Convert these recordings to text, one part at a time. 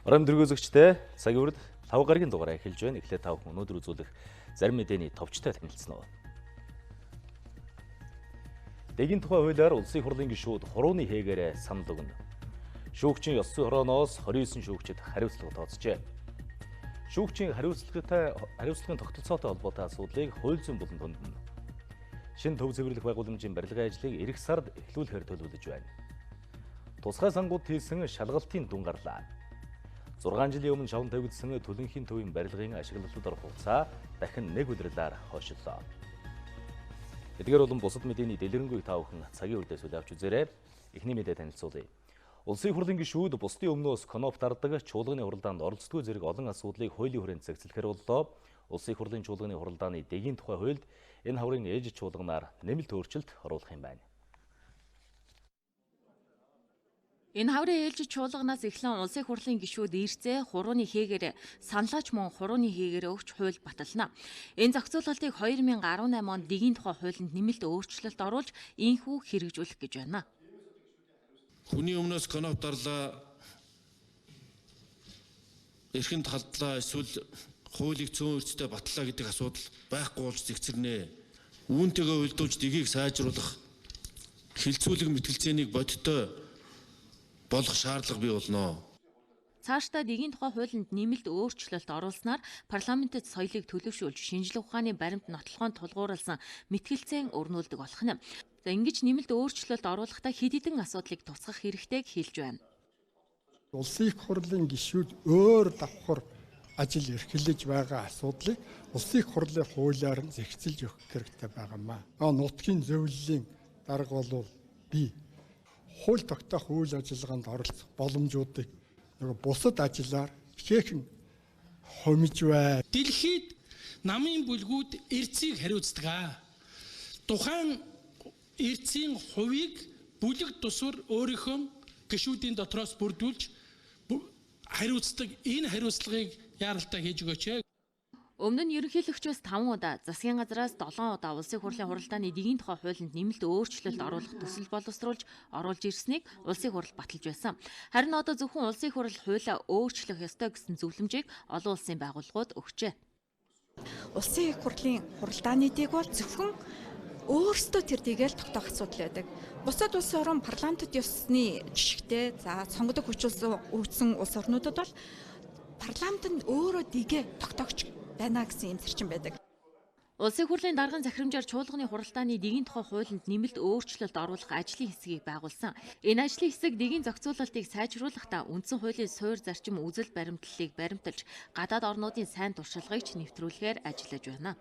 Орон дөргөөзөгчтэй цагийн хүрд 5 гарагийн дугаараа эхэлж байна. Эхлээд та бүхэн өнөөдөр үзүүлэх зарим мэдээний товчтой танилцсан уу? Дэгийн тухай хуулиар улсын хурлын гишүүд хурууны хээгээрээ санал өгнө. Шүүгчийн ёс зүйн хорооноос 29 шүүгчид хариуцлага тооцжээ. Шүүгчийн хариуцлагын тогтолцоотой холбоотой асуудлыг хууль зүйн булан тундан. Шинэ төв цэвэрлэх байгууламжийн барилгын ажлыг эх сард эхлүүлэхээр төлөвлөж байна. Тусгай сангууд хийсэн шалгалтын дүн гарлаа. 6 жилийн өмнө шавн тавигдсан төлөнхийн төвийн барилгын ашиглалтад орох хугацаа дахин 1 өдрөөр хойшлоо. Эдгээр болон бусад мэдээний дэлгэрэнгүй та бүхэн цагийн үрдээс үл авч үзээрэй. Эхний мэдээ танилцуулъя. Улсын хурлын гишүүд бусдын өмнөөс коноп дарддаг чуулганы хуралдаанд оролцдгүй зэрэг олон асуудлыг хуулийн хүрээнд зэгцлэхээр боллоо. Улсын хурлын чуулганы хуралдааны дэгийн тухай хуульд энэ хаврын ээж чуулганаар нэмэлт өөрчлөлт оруулах юм байна. Энэ хаврын ээлжид чуулганаас эхлэн улсын хурлын гишүүд ирцээ хурууны хээгээрээ саналаач мөн хурууны хээгээрээ өгч хууль батална. Энэ зохицуулалтыг 2018 онд дэгийн тухай хуулинд нэмэлт өөрчлөлт оруулж инхүү хэрэгжүүлэх гэж байна. Хүний өмнөөс коноп дарлаа, эрхэнд халдлаа, эсвэл хуулийг цөөн өрцтэй батлаа гэдэг асуудал байхгүй болж зэгцэрнэ. Үүнтэйгээ уялдуулж дэгийг сайжруулах хилцүүлэг мэтгэлцээнийг бодиттой болох шаардлага бий болно. Цаашдаа дэгийн тухай хуулинд нэмэлт өөрчлөлт оруулснаар парламентэд соёлыг төлөвшүүлж шинжлэх ухааны баримт нотлохонд тулгуурласан мэтгэлцээн өрнүүлдэг болох нь. Ингэж нэмэлт өөрчлөлт оруулахдаа хэд хэдэн асуудлыг туцгах хэрэгтэйг хэлж байна. Улсын их хурлын гишүүд өөр давхар ажил эрхлэж байгаа асуудлыг улсын их хурлын хуулиар нь зэгцэлж өгөх хэрэгтэй байгаамаа. Нутгийн зөвлөлийн дарга болов би хууль тогтоох үйл ажиллагаанд оролцох боломжуудыг бусад ажиллаар ихээхэн хомиж бай. Дэлхийд намын бүлгүүд эрцийг хариуцдаг. Тухайн эрцийн хувийг бүлэг тусвар өөрийнхөө гишүүдийн дотроос бүрдүүлж хариуцдаг. Энэ хариуцлагыг яаралтай хийж өгөөч. Өмнө нь ерөнхийлөгчөөс 5 удаа, засгийн газраас 7 удаа улсын хурлын хуралдааны дэгийн тухай хуулинд нэмэлт өөрчлөлт оруулах төсөл боловсруулж оруулж ирснийг улсын хурал баталж байсан. Харин одоо зөвхөн улсын хурал хуулиа өөрчлөх ёстой гэсэн зөвлөмжийг олон улсын байгууллагууд өгчээ. Улсын их хурлын хуралдааны дэг бол зөвхөн өөрсдөө тэр дэгээл тогтоох асуудал байдаг. Бусад улс орн парламентд ёсны жишгтэй сонгодог хүч үүссэн улс орнуудад бол парламентд өөрөө дэгээ тогтоогч байна гэсэн юм зарчим байдаг. Улсын хурлын даргын захирамжаар чуулганы хуралдааны дэгийн тухай хуулинд нэмэлт өөрчлөлт оруулах ажлын хэсгийг байгуулсан. Энэ ажлын хэсэг дэгийн зохицуулалтыг сайжруулахдаа үндсэн хуулийн суурь зарчим үзэл баримтлалыг баримталж, гадаад орнуудын сайн туршлагыг нэвтрүүлэхээр ажиллаж байна.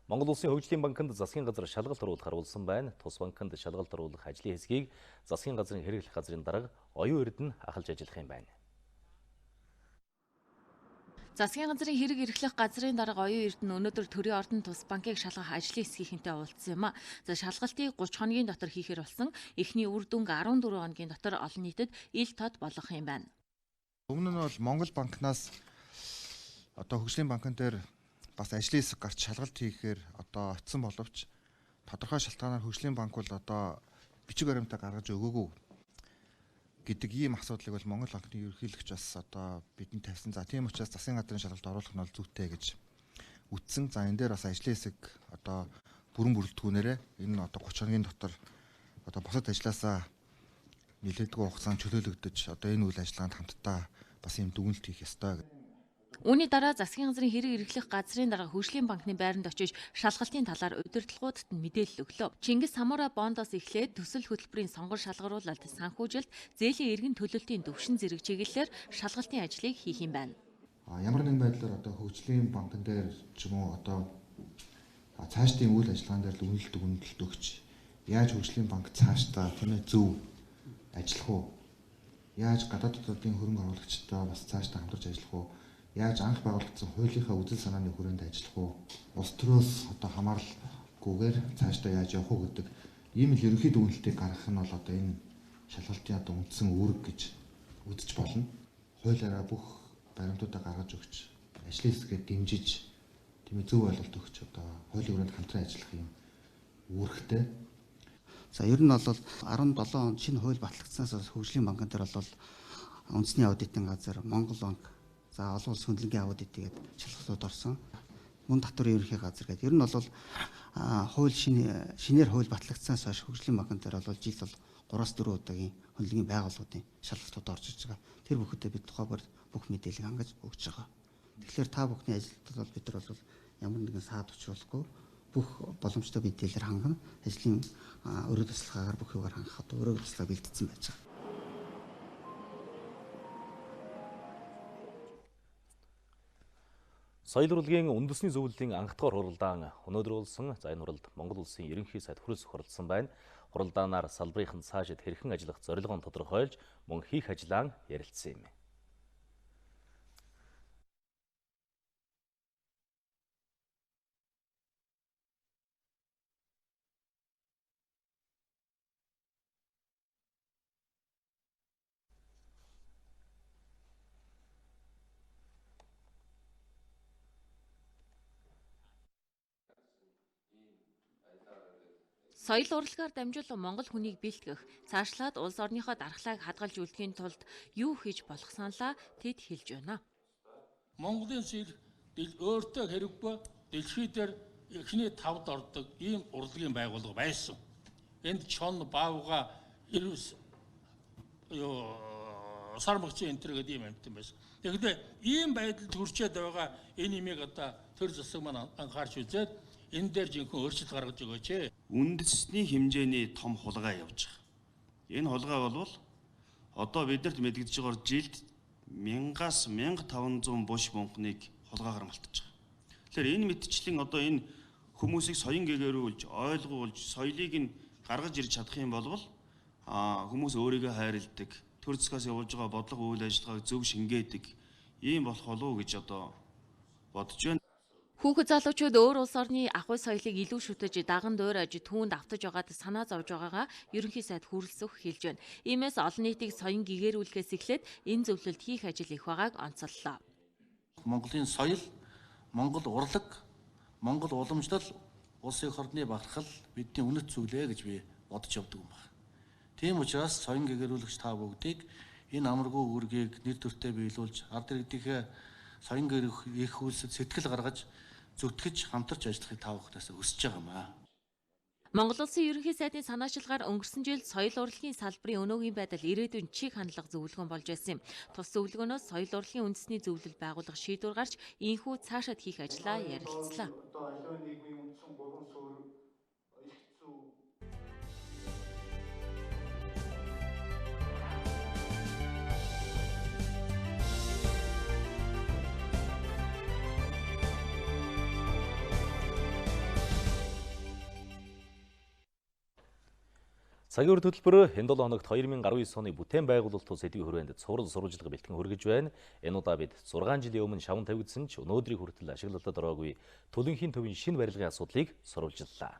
Монгол Улсын хөгжлийн банкнд засгийн газар шалгалт оруулахар улсан байна. Тус банкнд шалгалт оруулах ажлын хэсгийг засгийн газрын хэрэглэх газрын дарга оюун эрдэнэ ахалж ажиллах юм байна. Засгийн газрын хэрэг эрхлэх газрын дарга оюун эрдэнэ өнөөдөр Төрийн ордон тус банкыг шалгах ажлын хэсгийнхэнтэй уулзсан юм а. Шалгалтыг 30 хоногийн дотор хийхээр болсон. Эхний үр дүнг 14 хоногийн дотор олон нийтэд ил тод болох юм байна. Өмнө нь бол Монгол банкнаас хөгжлийн банкн дээр бас ажлын хэсэг гарч шалгалт хийхээр очсон боловч тодорхой шалтгаанаар хөгжлийн банк бол бичиг баримтаа гаргаж өгөөгүй гэдэг ийм асуудлыг бол Монгол банкны ерөнхийлөгч бас бидэнд тавьсан. За тийм учраас засгийн газрын шалгалт оруулах нь бол зүйтэй гэж үтсэн. За энэ дээр бас ажлын хэсэг бүрэн бүрэлдэхүүнээрээ энэ 30 хоногийн дотор босод ажилласаа нэлээдгүй хугацаанд чөлөөлөгдөж энэ үйл ажиллагаанд хамтдаа бас ийм дүгнэлт хийх ёстой. Үүний дараа засгийн газрын хэрэг эрхлэх газрын дарга хөгжлийн банкны байранд очиж шалгалтын талаар удирдлагуудад нь мэдээлэл өглөө. Чингис Самура бондоос эхлээд төсөл хөтөлбөрийн сонгон шалгаруулалт, санхүүжилт, зээлийн эргэн төлөлтийн төвшин зэрэг чиглэлээр шалгалтын ажлыг хийх юм байна. Ямар нэгэн байдлаар хөгжлийн банкн дээр ч юм уу цаашдын үйл ажиллагаан дээр л үнэлт өгч яаж хөгжлийн банк цаашдаа зөв ажиллах уу? Яаж гадаад дотоодын хөрөнгө оруулагчтай бас цаашдаа хамтарч ажиллах уу? Яаж анх байгуулагдсан хуулийнхаа үзэл санааны хүрээнд ажиллах уу? Улс төрөөс хамааралгүйгээр цаашдаа яаж явах уу гэдэг ийм л ерөнхий дүгнэлтийг гаргах нь бол энэ шалгалтын үндсэн үүрэг гэж үзэж болно. Хуулиараа бүх баримтуудаа гаргаж өгч, ажлын хэсгээ дэмжиж, зөв ойлголт өгч хуулийн хүрээнд хамтран ажиллах юм үүрэгтэй. За ер нь бол 17 онд шинэ хууль батлагдсанаас хөгжлийн банкн дээр бол үндэсний аудитын газар, Монгол банк, за олон улсын хөндлөнгийн аудит гэдэг шалгалтууд орсон. Мөн татварын ерөнхий газар гэдэг. Ер нь бол хууль шинээр хууль батлагдсанаас хойш хөгжлийн банкн дээр бол жил бол 3-4 удаагийн хөндлөнгийн байгууллагуудын шалгалтууд орж иж байгаа. Тэр бүхэдээ бид тухайгаар бүх мэдээллийг хангаж өгч байгаа. Тэгэхээр та бүхний ажилтнууд бол бид нар бол ямар нэгэн саад учруулахгүй бүх боломжтой мэдээлэлээр хангана. Ажлын өрөө туслагаагаар бүх юугаар хангахад өрөө туслага бэлтгэсэн байж байгаа. Соёл урлагийн үндэсний зөвлөлийн анх дахь хуралдаан өнөөдөр болсон. За энэ хуралд Монгол улсын ерөнхий сайд хүрээс хуралдсан байна. Хуралдаанаар салбарынхан цаашид хэрхэн ажиллах зорилгоо тодорхойлж мөн хийх ажлаа ярилцсан юм. Соёл урлагаар дамжуулан Монгол хүнийг бэлтгэх, цаашлаад улс орныхоо дархлааг хадгалж үлдэхийн тулд юу хийж болох саналаа тэд хэлж байна. Монголын соёл өөртөө хэрэггүй дэлхий дээр эхний 5-д ордог ийм урлагийн байгууллага байсан. Энд чон, баавга, ирвс сармагчийн энтер гэдэг ийм амьтан байсан. Тэгэхээр ийм байдалд хүрчээд байгаа энэ имийг одоо төр засаг маань анхаарч үзээд энэ дээр жинхэнэ өөрчлөлт гаргаж өгөөч. Үндэсний хэмжээний том хулгай явж байгаа. Энэ хулгай бол одоо биднэрт мэдэгдэж байгаа жилд 1000-аас 1500 буш мөнгөнийг хулгайгаар малтаж байгаа. Тэгэхээр энэ мэтчлэн одоо энэ хүмүүсийг соён гэгэрүүлж, ойлгуулж, соёлыг нь гаргаж ирж чадах юм бол хүмүүс өөрийгөө хайрладаг, төр засгаас явуулж байгаа бодлого үйл ажиллагааг зөв шингээдэг ийм болох болов уу гэж одоо бодож байна. Хүүхэд залуучууд өөр улс орны ахуй соёлыг илүү шүтэж даган дуурайж түүнд автаж байгаад санаа зовж байгаагаа ерөнхий сайд хүрэлцэх хэлж байна. Иймээс олон нийтийг соён гэгэрүүлэхээс эхлээд энэ зөвлөлд хийх ажил их байгааг онцоллоо. Монголын соёл, Монгол урлаг, Монгол уламжлал, улсын эх орны бахархал бидний үнэт зүйлээ гэж би бодож явдаг юм байна. Тийм учраас соён гэгэрүүлэгч та бүгдийг энэ амаргүй үүргийг нэр төртөө биелүүлж, ард иргэдийнхээ соён гэрэх үйлсэд сэтгэл гаргаж зүтгэж хамтарч ажиллахыг та бүхнээс хүсэж байгаа юм аа. Монгол улсын ерөнхий сайдын санаачилгаар өнгөрсөн жил соёл урлагийн салбарын өнөөгийн байдал ирээдүйн чиг хандлага зөвлөгөөн болж байсан юм. Тус зөвлөгөөнөөс соёл урлагийн үндэсний зөвлөл байгуулах шийдвэр гарч ийхүү цаашаад хийх ажлаа ярилцлаа. Цагийн хөтөлбөр энэ 7 хоногт 2019 оны бүтээн байгуулалт тус эдийн хүрээнд цуврал сурвалжлага бэлтгэн хүргэж байна. Энэ удаа бид 6 жилийн өмнө шавн тавигдсан ч өнөөдрийн хүртэл ашиглалтад ороогүй төлөнхийн төвийн шинэ барилгын асуудлыг сурвалжллаа.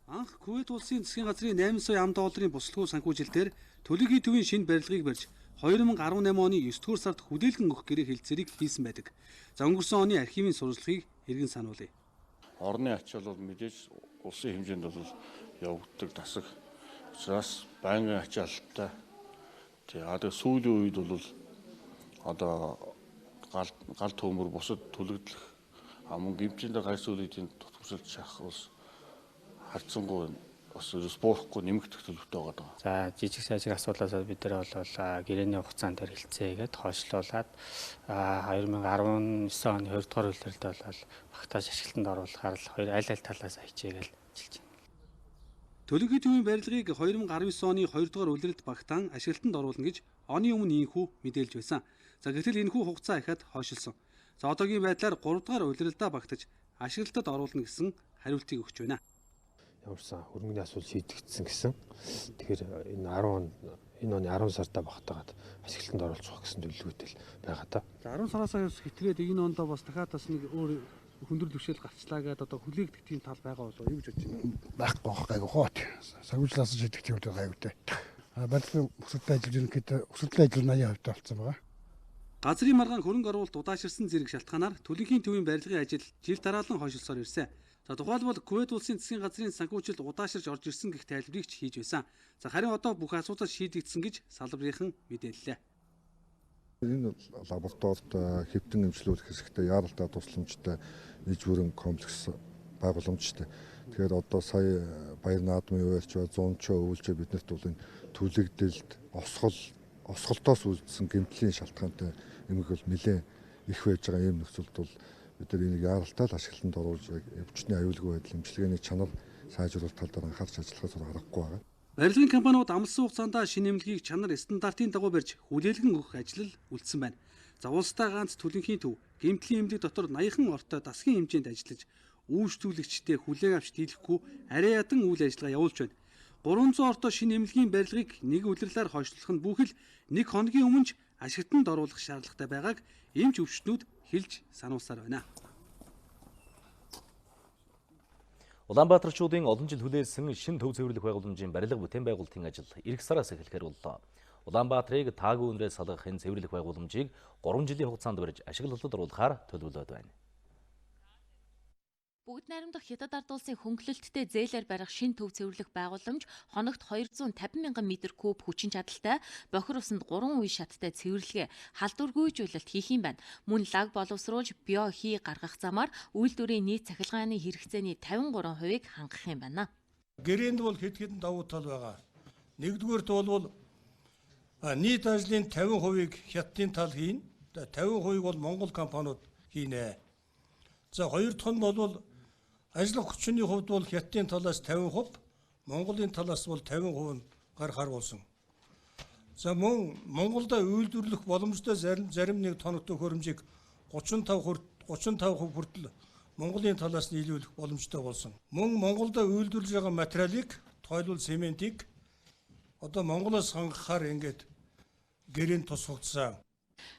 Анх Кувейт улсын засгийн газрын 800 ам долларын буцалгүй санхүүжилтээр төлөнхийн төвийн шинэ барилгыг барьж 2018 оны 9 дугаар сард хүлээлгэн өгөх гэрээ хэлэлцээрийг хийсэн байдаг. За өнгөрсөн оны архивын сурвалжлагыг иргэн сануулъя. Орны ач бол мэдээж улсын хэмжээнд бол явагддаг тасаг учраас байнгын ачаалттай. Тэгээд сүүлийн үед бол одоо гал төмөр бусад төлөгдлөх мөн гэмчэндээ гай сүүлийн тусалж шахах бас харцсангүй бас буурахгүй нэмэгдэх төлөвтэй байгаа. За жижиг сажиг асуудлаас бид нар бол гэрээний хугацаанд дээр хэлцээгээд хойшлуулад 2019 оны 2 дугаар үйлдвэрлэлд бол багтааж ашиглалтанд оруулахаар л аль талаас хичээгээл ажиллаж байна. Төлөнхийн төвийн барилгыг 2019 оны 2 дугаар үйлдвэрлэлд багтаан ашиглалтанд оруулна гэж оны өмнө ийхүү мэдээлж байсан. За гэтэл энэхүү хугацаа ихад хойшилсон. За одоогийн байдлаар 3 дугаар үйлдвэрлэлдээ багтаж ашиглалтад оруулна гэсэн хариултыг өгч байна. Ямарсан хөрөнгөний асуудал шийдэгдсэн гэсэн. Тэгэхээр энэ оны 10 сартаа багтаагаад ашиглалтанд оруулах гэсэн төлөвлөгөөтэй байгаа та. За 10 сараас хойш хэтгээд энэ ондоо бас дахиад бас нэг өөр хүндрэл төвшөл гарчлаа гэдэг одоо хүлээгдэх тийм тал байгаа болоо юу гэж бодож байна? Байхгүй гайгүй хоот. Сагуулчлаас шийдэх тийм үү гайгүйтэй. Барилгын өсөлтөд ажиллаж ерөнхийдөө өсөлтөд ажиллах 80% болсон байгаа. Газрын маргаан хөрөнгө оруулалт удааширсан зэрэг шалтгаанаар төлөнхийн төвийн барилгын ажил жил дараалан хойшилсоор ирсэн. За тухайлбал Кувейт улсын засгийн газрын санхүүжилт удаашрж орж ирсэн гэх тайлбарыг ч хийж байсан. За харин одоо бүх асуудал шийдэгдсэн гэж салбарынхан мэдээллээ. Энэ лабораторид хэвтэн эмчилүүлэх хэсэгтээ яаралтай тусламжтай иж бүрэн комплекс байгууламжтай. Тэгэхээр одоо сая баяр наадмын үеэрч 100 өвлжээ биднэрт бол энэ төлөгдөлд осголтоос үүдсэн гэмтлийн шалтгаантай эмэг бол нэлээд их байж байгаа юм нөхцөлд бол бид нар энийг яаралтай л ашиглалтанд оруулж өвчтний аюулгүй байдал эмчилгээний чанар сайжруулах тал дээр анхаарч ажиллахаас аргагүй байгаа. Барилгын компаниуд амлсан хугацаанд шинэ эмнэлгийг чанар стандартын дагуу барьж хүлээлгэн өгөх ажил үлдсэн байна. За улстай ганц төлөнхийн төв гэмтлийн эмнэлэг дотор 80хан ортой дасгийн хэмжээнд ажиллаж үйлчлүүлэгчтэй хүлээг авч дийлэхгүй арай ядан үйл ажиллагаа явуулж байна. 300 ортой шинэ эмнэлгийн барилгыг нэг улирлаар хойшлуулах нь бүхэл нэг хоногийн өмнө ашиглалтанд оруулах шаардлагатай байгааг эмч өвчтнүүд хэлж сануулсаар байна. Улаанбаатарчуудын олон жил хүлээсэн шинэ төв цэвэрлэх байгууламжийн барилга бүтээн байгуулалтын ажил эх сараас эхлэхээр боллоо. Улаанбаатарыг таагүй үнрээс салгах энэ цэвэрлэх байгууламжийг 3 жилийн хугацаанд барьж ашиглалтад оруулахаар төлөвлөд байна. Бүгд найрамдах Хятад ард улсын хөнгөлөлттэй зээлээр барих шинэ төв цэвэрлэх байгууламж хоногт 250 мянган метр куб хүчин чадалтай бохир усанд 3 үе шаттай цэвэрлэгээ халдваргүйжүүлэлт хийх юм байна. Мөн лаг боловсруулж био хий гаргах замаар үйлдвэрийн нийт цахилгааны хэрэгцээний 53%-ийг хангах юм байна. Гэрээнд бол хэд хэдэн давуу тал байгаа. Нэгдүгээрт бол нийт ажлын 50%-ийг Хятадын тал хийн. 50%-ийг бол Монгол компаниуд хийнэ. За хоёр дахь нь бол ажлах хүчний хувьд бол Хятадын талаас 50%, Монголын талаас бол 50% гаргахаар болсон. За мөн Монголд үйлдвэрлэх боломжтой зарим нэг тоног төхөөрөмжийг 35% хүртэл Монголын талаас нийлүүлэх боломжтой болсон. Мөн Монголд үйлдвэрлэж байгаа материалыг тойлбол цементийг одоо Монголоос хангахаар ингээд гэрээнд тусгагдсан.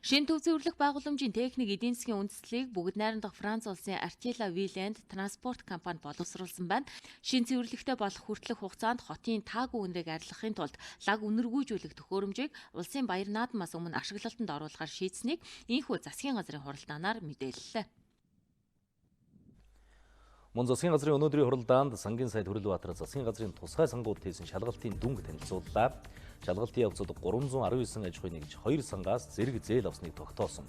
Шинэ төв цэвэрлэх байгууламжийн техник эдийн засгийн үндэслэлийг бүгд найрамдах Франц улсын Артила Виленд транспорт компани боловсруулсан байна. Шинэ цэвэрлэгтэй болох хүртэлх хугацаанд хотын таагүй үнэрийг арилгахын тулд лаг үнэргүйжүүлэх төхөөрөмжийг улсын баяр наадмаас өмнө ашиглалтанд оруулахар шийдсэнийг энэхүү засгийн газрын хуралдаанаар мэдээллээ. Мөн засгийн газрын өнөөдрийн хуралдаанд сангийн сайд Хүрэлбаатар засгийн газрын тусгай сангууд хийсэн шалгалтын дүнг танилцууллаа. Шалгалтын явцад 319 аж ахуйн нэгж 2 сангаас зэрэг зээл авсныг тогтоосон.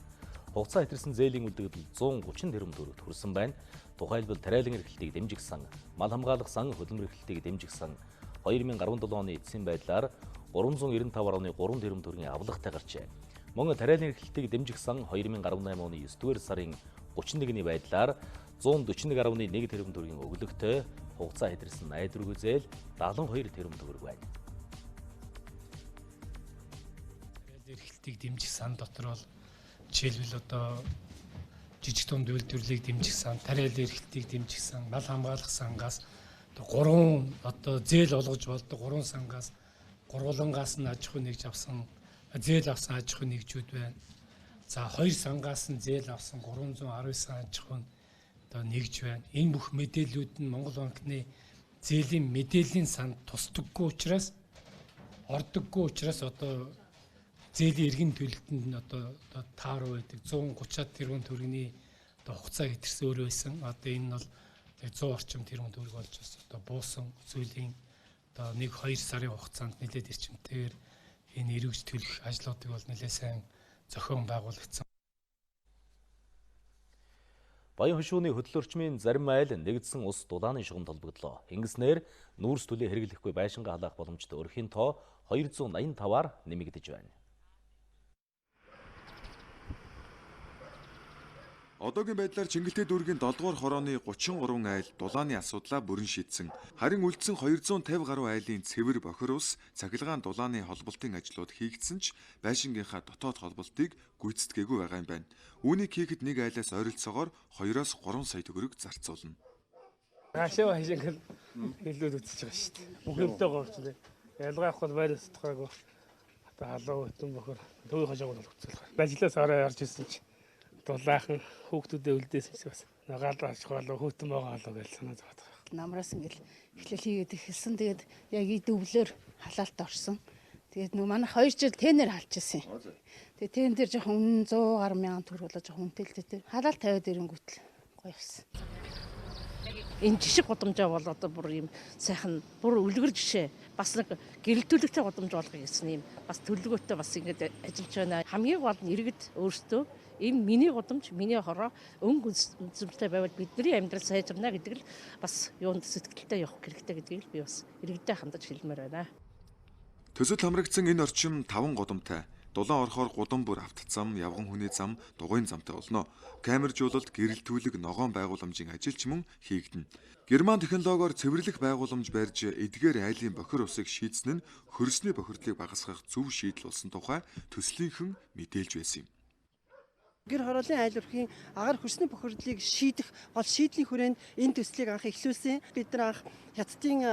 Хугацаа хэтэрсэн зээлийн үлдэгдэл 130 тэрбум төгрөгт хүрсэн байна. Тухайлбал тариалан эрхлэлтийг дэмжих сан, мал хамгаалах сан, хөтөлбөр эрхлэлтийг дэмжих сан 2017 оны эцсийн байдлаар 395.3 тэрбум төгрөгийн авлагтай гарчээ. Мөн тариалан эрхлэлтийг дэмжих сан 2018 оны 9-р сарын 31-ний байдлаар 141.1 тэрбум төгрөгийн өглөгтэй хугацаа хэтэрсэн найдваргүй зээл 72 тэрбум төгрөг байна. Эрхлэлтийг дэмжих сан дотор бол жишээлбэл одоо жижиг дунд үйлдвэрлэлийг дэмжих сан, тариалан эрхлэлтийг дэмжих сан, мал хамгаалах сангаас 3 одоо зээл олгож болдог 3 сангаас гурвангаас нь аж ахуй нэгж авсан, зээл авсан аж ахуй нэгжүүд байна. За 2 сангаас нь зээл авсан 319 аж ахуй одоо нэгж байна. Энэ бүх мэдээллүүд нь Монгол банкны зээлийн мэдээллийн санд тусдаггүй учраас ордоггүй учраас одоо зээлийн иргэн төлөлтөнд нь одоо тааруу байдаг 130 тэрбум төгрөгийн одоо хугацаа хэтэрсэн өөр байсан. Одоо энэ нь бол 100 орчим тэрбум төгрөг болж бас одоо буусан зүйлийн одоо 1-2 сарын хугацаанд нэлээд эрчимтэйгээр энэ эргэж төлөх ажлуудыг бол нэлээд сайн зохион байгуулагдсан. Баян хөшөөний хөтлөрчмийн зарим айл нэгдсэн ус дулааны шугам толбогдлоо. Ингэснээр нүүрс төлөө хэрэглэхгүй байшингаа халаах боломжтой өрхийн тоо 285-аар нэмэгдэж байна. Одоогийн байдлаар Чингэлтэй дүүргийн 7 дугаар хорооны 33 айл дулааны асуудлаа бүрэн шийдсэн. Харин үлдсэн 250 гаруй айлын цэвэр бохир ус цахилгаан дулааны холболтын ажлууд хийгдсэн ч байшингийнхаа дотоод холболтыг гүйцэтгээгүй байгаа юм байна. Үүнийг хийхэд нэг айлаас ойролцоогоор 2-3 сая төгрөг зарцуулна. Хашаа байшинг хэлүүд үтсэж байгаа шүү дээ. Бүхэлдээ гоорчлаа. Ялгаах бол байраас тухайг одоо халуун өтөн бохор төвийн хажааг бол хөцөлөх. Бажлаас ороо ярьж ирсэн чи дулаахан хүүхдүүдэд үлдээсэн чи бас гаалгаж хоолоо хүүтэн байгаа болоо гэж санаа зовоод байгаа. Намраас ингээл эхлэл хийгээд эхэлсэн. Тэгээд яг идэвлэр халаалт орсон. Тэгээд нөгөө манай 2 жил тенээр халж ирсэн. Тэгээд тен дээр жоохон 100 гаруй мянган төгрөг болоо жоохон үнэтэй л дээ. Халаалт тавиад ирэнгүүтэл гоё болсон. энэ жишг гудамжаа бол одоо бүр ийм сайхан бүр үлгэр жишээ бас нэг гэрэлтүүлэгтэй гудамж болгоё гэсэн ийм бас төлөвлөгөөтэй бас ингэж ажиллаж байна. Хамгийн гол нь иргэд өөрсдөө энэ миний гудамж, миний хороо өнгө үзэмжтэй байвал бидний амьдрал сайжирна гэдэг л бас юунд сэтгэлтэй явах хэрэгтэй гэдгийг би бас иргэдэд хандаж хэлмээр байна. Төсөл хамрагдсан энэ орчим 5 гудамтай. Дулаан орохоор гудам бүр автцам, явган хүний зам, дугуйн замтай болно. Камержуулалт, гэрэлтүүлэг, ногоон байгууламжийн ажил ч мөн хийгдэнэ. Герман технологиор цэвэрлэх байгууламж барьж эдгээр айлын бохир усыг шийдсэн нь хөрсний бохирдлыг багасгах зөв шийдэл болсон тухай төслийнхэн мэдээлж байсан юм. Гэр хорооллын айл өрхийн агаар хөрсний бохирдлыг шийдэх гол шийдлийн хүрээнд энэ төслийг анх эхлүүлсэн. Бид нар анх хятадын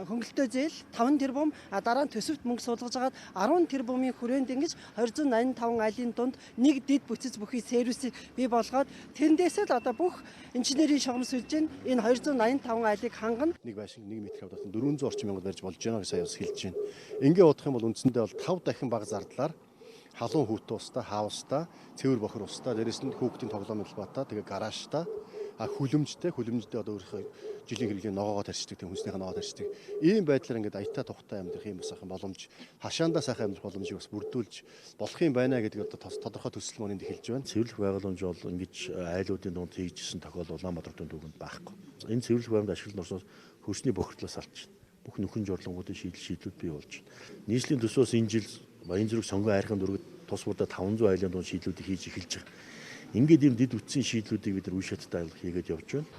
хөнгөлөлтөө зээл 5 тэрбум дараа нь төсөвт мөнгө суулгаж агаад 10 тэрбумын хүрээнд ингэж 285 айлын дунд нэг дэд бүтц бүхий сервисийг бий болгоод тэрнээсээ л одоо бүх инженерийн шугам сүлжээ энэ 285 айлыг хангана. Нэг байшин 1 метр квадрат 400 орчим мянга барьж болж байна гэж сая бас хэлж байна. Ингээ бодох юм бол үндсэндээ бол 5 дахин бага зардлаар халуун хүүтэн устаа, хаавстаа, цэвэр бохир устаа, дээрэс нь хүүхдийн тоглоом хэлбатаа, тэгээ гаражтаа, хүлэмжтэй одоо өөрийнхөө жилийн хэрэглээ ногоогоо тарьчдаг, тэг хүнснийхээ ногоо тарьчдаг. Ийм байдлаар ингээд аятаа тухтай амьдрах юм бас сайхан боломж, хашаандаа сайхан амьдрах боломжийг бас бүрдүүлж болох юм байна гэдэг одоо тодорхой төсөл мөрөнд эхэлж байна. Цэвэрлэх байгууламж бол ингэж айлуудын дунд хийжсэн тохиолдол Улаанбаатарын төвөнд байхгүй. Энэ цэвэрлэх байгууламж ашиглан орсноос хөрсний бохирдлоос алж бүх нөхөн жорлонгуудын шийдлүүд бий болж байна. Нийслэлийн төсвөөс энэ жил Баян зүрх сонгон хайрхан дөрөв тус бүрдээ 500 айлын дунд шийдлүүдийг хийж эхэлж байгаа. Ингээд ийм дэд үтсийн шийдлүүдийг бид нар үе шаттай хийгээд явж байна.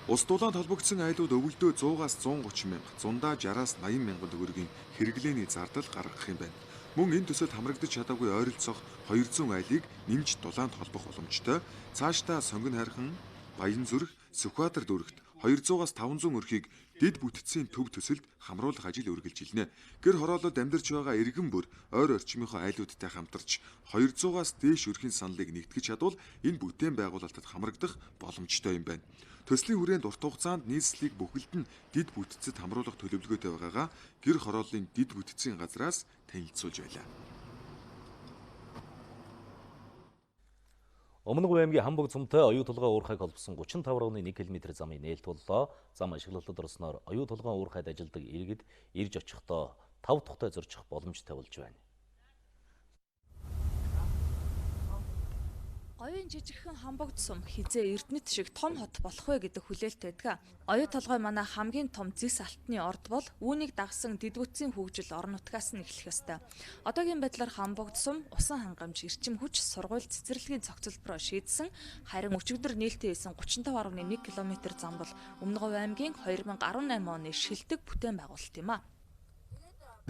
Ус дулаанд холбогдсон айлууд өвөлдөө 100-аас 130 мянга, зундаа 60-аас 80 мянган төгрөгийн хэрэглээний зардал гаргах юм байна. Мөн энэ төсөлд хамрагдаж чадаагүй ойролцоох 200 айлыг нэмж дулаанд холбох боломжтой. Цаашдаа сонгон хайрхан, Баян зүрх, Сүхбаатар дүрэгт 200-аас 500 өрхийг дэд бүтцийн төв төсөлд хамруулах ажил үргэлжилнэ. Гэр хороололд амьдарч байгаа иргэн бүр ойр орчмынхоо айлуудтай хамтарч 200-аас дээш өрхийн саналыг нэгтгэж чадвал энэ бүтээн байгуулалтад хамрагдах боломжтой юм байна. Төслийн хүрээнд урт хугацаанд нийслэлийг бүхэлд нь дэд бүтцэд хамруулах төлөвлөгөөтэй байгаагаа гэр хорооллын дэд бүтцийн газраас танилцуулж байлаа. Өмнөг аймгийн Хамбог цумтай оюу толгой уурхайг холбосон 35.1 км замын нээлт боллоо. Зам ашиглалтад орсноор оюу толгой уурхайд ажилдаг иргэд ирж очихдоо 5 тухтай зорчих боломжтой болж байна. Оюун жижигхэн Хамбогд сум хизээ Эрдэнэт шиг том хот болох вэ гэдэг хүлээлт байдаг. Оюу толгой манай хамгийн том зис алтны орд бол үүнийг дагсан дэдвүтсийн хөгжил орон нутгаас нь эхлэх ёстой. Одоогийн байдлаар Хамбогд сум усан хангамж, эрчим хүч, сургууль, цэцэрлэгийн цогцлбороо шийдсэн, харин өчигдөр нээлттэй хийсэн 35.1 км зам бол Өмнөг аймгийн 2018 оны шилдэг бүтээн байгуулалт юм а.